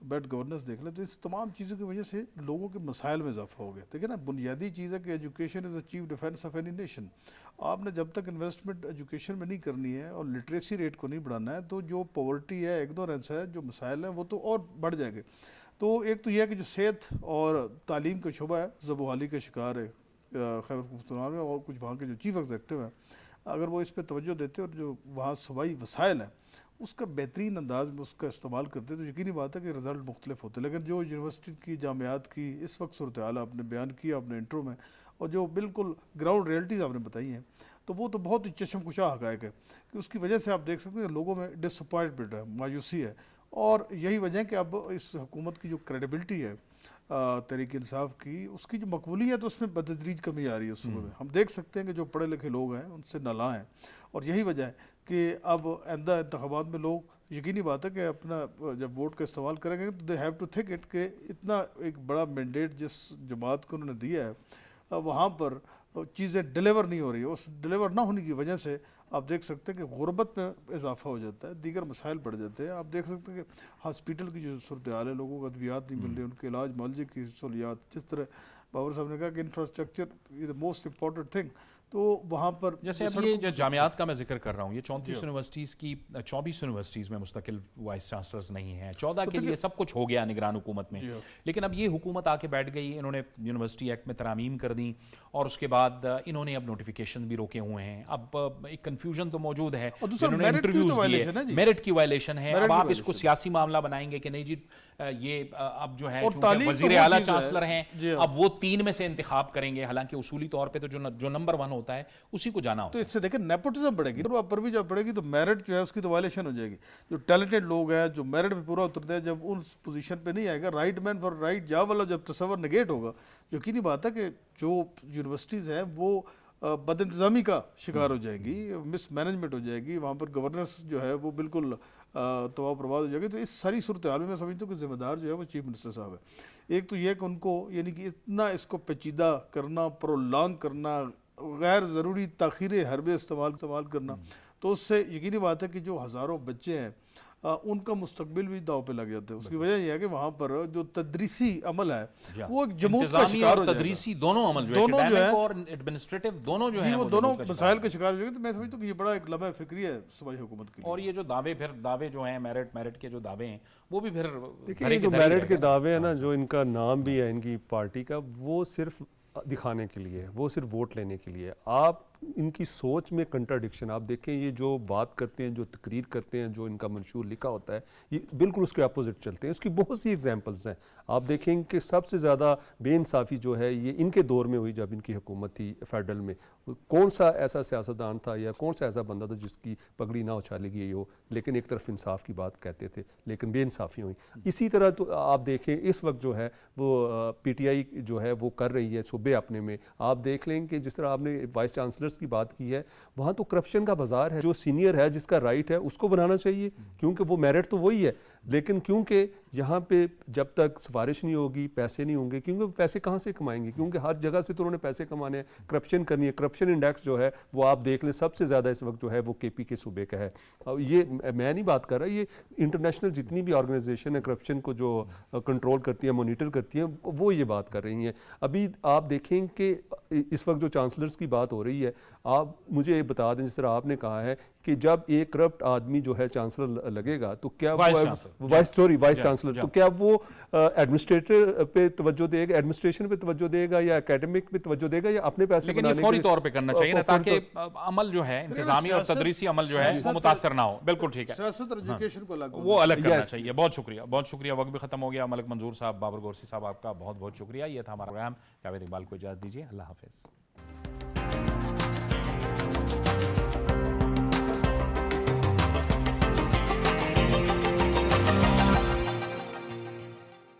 S6: बैड गवर्नेंस देख लें, तो इस तमाम चीज़ों की वजह से लोगों के मसाइल में इजाफा हो गया। देखिए ना, बुनियादी चीज़ है कि education is the chief defence of any nation. आपने जब तक इन्वेस्टमेंट एजुकेशन में नहीं करनी है और लिटरेसी रेट को नहीं बढ़ाना है, तो जो पॉवर्टी है, इग्नोरेंस है, जो मसाइल हैं वो तो और बढ़ जाएंगे। तो एक तो यह है कि जो सेहत और तालीम का शुबा है, ज़बहाली का शिकार है खैबर पख्तूनख्वा में, और कुछ वहाँ के जो चीफ एग्जीक्यूटिव हैं, अगर वो इस पर तवज्जो देते और जो वहाँ सूबाई वसाइल हैं उसका बेहतरीन अंदाज में उसका इस्तेमाल करते, तो यकीनी बात है कि रिज़ल्ट मुख्तलिफ होते। लेकिन जो यूनिवर्सिटी की जामियात की इस वक्त सूरत हाल आपने बयान किया अपने इंट्रो में, और जो बिल्कुल ग्राउंड रियलिटीज़ आपने बताई हैं, तो वो तो बहुत ही चशमकुशा हक़ाइक़ है कि उसकी वजह से आप देख सकते हैं लोगों में डिसअपॉइंटमेंट है, मायूसी है, और यही वजह है कि अब इस हुकूमत की जो क्रेडिबिलिटी है तहरीक इंसाफ की, उसकी जो मकबूलियत है उसमें बतदरीज कमी आ रही है उस सूबे में। हम देख सकते हैं कि जो पढ़े लिखे लोग हैं उनसे नाला हैं, और यही वजह है कि अब आइंदा इंतखाबात में लोग, यकीनी बात है कि अपना जब वोट का इस्तेमाल करेंगे तो they have to think it कि इतना एक बड़ा मैंडेट जिस जमात को उन्होंने दिया है وہاں پر چیزیں ڈیلیور نہیں ہو رہی ہے، اس ڈیلیور نہ ہونے کی وجہ سے آپ دیکھ سکتے ہیں کہ غربت میں اضافہ ہو جاتا ہے، دیگر مسائل بڑھ جاتے ہیں. آپ دیکھ سکتے ہیں کہ ہاسپٹل کی جو صورتحال ہے، لوگوں کو ادویات نہیں مل رہی، ان کے علاج معالجے کی سہولیات، جس طرح بابر صاحب نے کہا کہ infrastructure is the most important thing, تو وہاں پر
S1: جیسے اب یہ جو جامعات کا میں ذکر کر رہا ہوں، یہ 34 یونیورسٹیز کی 24 یونیورسٹیز میں مستقل وائس چانسلرز نہیں ہیں، 14 کے لیے سب کچھ ہو گیا نگران حکومت میں، لیکن اب یہ حکومت آ کے بیٹھ گئی، انہوں نے یونیورسٹی ایکٹ میں ترامیم کر دیں اور اس کے بعد انہوں نے اب نوٹیفیکیشن بھی روکے ہوئے ہیں. اب ایک کنفیوژن تو موجود ہے، انہوں نے انٹرویوز دیے، میرٹ کی وائلیشن ہے. اب آپ اس کو سیاسی معاملہ بنائیں گے کہ نہیں جی یہ اب جو ہے وزیر اعلیٰ چانسلر ہیں، اب وہ 3 میں سے انتخاب کریں گے، حالانکہ اصولی طور پہ تو جو نمبر 1 ہوتا ہے اسی کو جانا ہوتا
S6: تو
S1: ہے.
S6: اس سے دیکھیں نیپوٹزم بڑھے گی، پر بھی جب بڑھے گی تو میرٹ جو ہے اس کی تو وائلیشن ہو جائے گی. جو ٹیلنٹڈ لوگ ہیں، جو میرٹ پہ پورا اترتے ہیں، جب اس پوزیشن پہ نہیں آئے گا، right man for right job والا جب تصور نگیٹ ہوگا، یقینی بات ہے کہ جو یونیورسٹیز ہیں وہ بد انتظامی کا شکار ہو جائیں گی، مس مینجمنٹ ہو جائے گی، وہاں پر گورننس جو ہے وہ بالکل تباہ برباد ہو جائے گی. تو اس ساری صورتحال میں سمجھتا ہوں کہ ذمہ دار جو ہے وہ چیف منسٹر صاحب ہے. ایک تو یہ کہ ان کو یعنی کہ اتنا اس کو پیچیدہ کرنا، پرولانگ کرنا، غیر ضروری تاخیر حربے استعمال کرنا، تو اس سے یقینی بات ہے کہ جو ہزاروں بچے ہیں ان کا مستقبل بھی داؤ پہ لگ جاتا ہے. اس کی وجہ یہ ہے کہ وہاں پر جو تدریسی عمل ہے وہ ایک جمود کا
S1: انتظامی
S6: شکار ہو
S1: اور
S6: جائے گا.
S1: تدریسی دونوں عمل جو ہے، اکیڈیمک اور ایڈمنسٹریٹو دونوں جو ہیں
S6: وہ
S1: وہ
S6: دونوں
S1: جمود کا
S6: مسائل
S1: شکار
S6: کا شکار ہو جائے گا. تو میں سمجھتا ہوں کہ یہ بڑا ایک لمحہ فکری ہے صوبائی حکومت کے لیے.
S1: اور یہ جو دعوے جو ہیں میرٹ کے جو دعوے ہیں وہ بھی پھر
S4: دیکھیں یہ جو میرٹ کے دعوے ہیں نا، جو ان کا نام بھی ہے ان کی پارٹی کا، وہ صرف دکھانے کے لیے، وہ صرف ووٹ لینے کے لیے. آپ ان کی سوچ میں کنٹراڈکشن آپ دیکھیں، یہ جو بات کرتے ہیں، جو تقریر کرتے ہیں، جو ان کا منشور لکھا ہوتا ہے، یہ بالکل اس کے اپوزٹ چلتے ہیں. اس کی بہت سی ایگزامپلس ہیں. آپ دیکھیں کہ سب سے زیادہ بے انصافی جو ہے یہ ان کے دور میں ہوئی جب ان کی حکومت تھی فیڈرل میں. کون سا ایسا سیاستدان تھا یا کون سا ایسا بندہ تھا جس کی پگڑی نہ اچھالی گئی ہو، لیکن ایک طرف انصاف کی بات کہتے تھے لیکن بے انصافی ہوئی. اسی طرح تو آپ دیکھیں اس وقت جو ہے وہ پی ٹی آئی جو ہے وہ کر رہی ہے صوبے اپنے میں. آپ دیکھ لیں کہ جس طرح آپ نے وائس چانسلرز کی بات کی ہے، وہاں تو کرپشن کا بازار ہے. جو سینئر ہے، جس کا رائٹ ہے، اس کو بنانا چاہیے، کیونکہ وہ میرٹ تو وہی ہے. لیکن کیونکہ یہاں پہ جب تک سفارش نہیں ہوگی، پیسے نہیں ہوں گے، کیونکہ وہ پیسے کہاں سے کمائیں گے؟ کیونکہ ہر جگہ سے تو انہوں نے پیسے کمانے ہیں، کرپشن کرنی ہے. کرپشن انڈیکس جو ہے وہ آپ دیکھ لیں سب سے زیادہ اس وقت جو ہے وہ کے پی کے صوبے کا ہے. یہ میں نہیں بات کر رہا، یہ انٹرنیشنل جتنی بھی آرگنائزیشن ہے کرپشن کو جو کنٹرول کرتی ہیں، مانیٹر کرتی ہیں، وہ یہ بات کر رہی ہیں. ابھی آپ دیکھیں کہ اس وقت جو چانسلرز کی بات ہو رہی ہے، آپ مجھے یہ بتا دیں، جس طرح آپ نے کہا ہے کہ جب ایک کرپٹ آدمی جو ہے چانسلر لگے گا تو کیا وائس چانسلر تو کیا وہ ایڈمنسٹریٹر پہ توجہ دے گا، ایڈمنسٹریشن پہ توجہ دے گا، یا اکیڈمک پہ توجہ دے گا، یا اپنے پیسے
S1: لیکن یہ فوری طور پہ کرنا چاہیے نا، تاکہ عمل جو ہے انتظامی اور تدریسی عمل جو ہے وہ متاثر نہ ہو. بالکل ٹھیک ہے،
S6: سیاست اور ایجوکیشن کو
S1: وہ الگ کرنا چاہیے. بہت شکریہ، بہت شکریہ. وقت بھی ختم ہو گیا. ملک منظور صاحب، بابر گورسی صاحب، آپ کا بہت بہت شکریہ. یہ تھا ہمارا پروگرام. جاوید اقبال کو اجازت دیجیے. اللہ حافظ.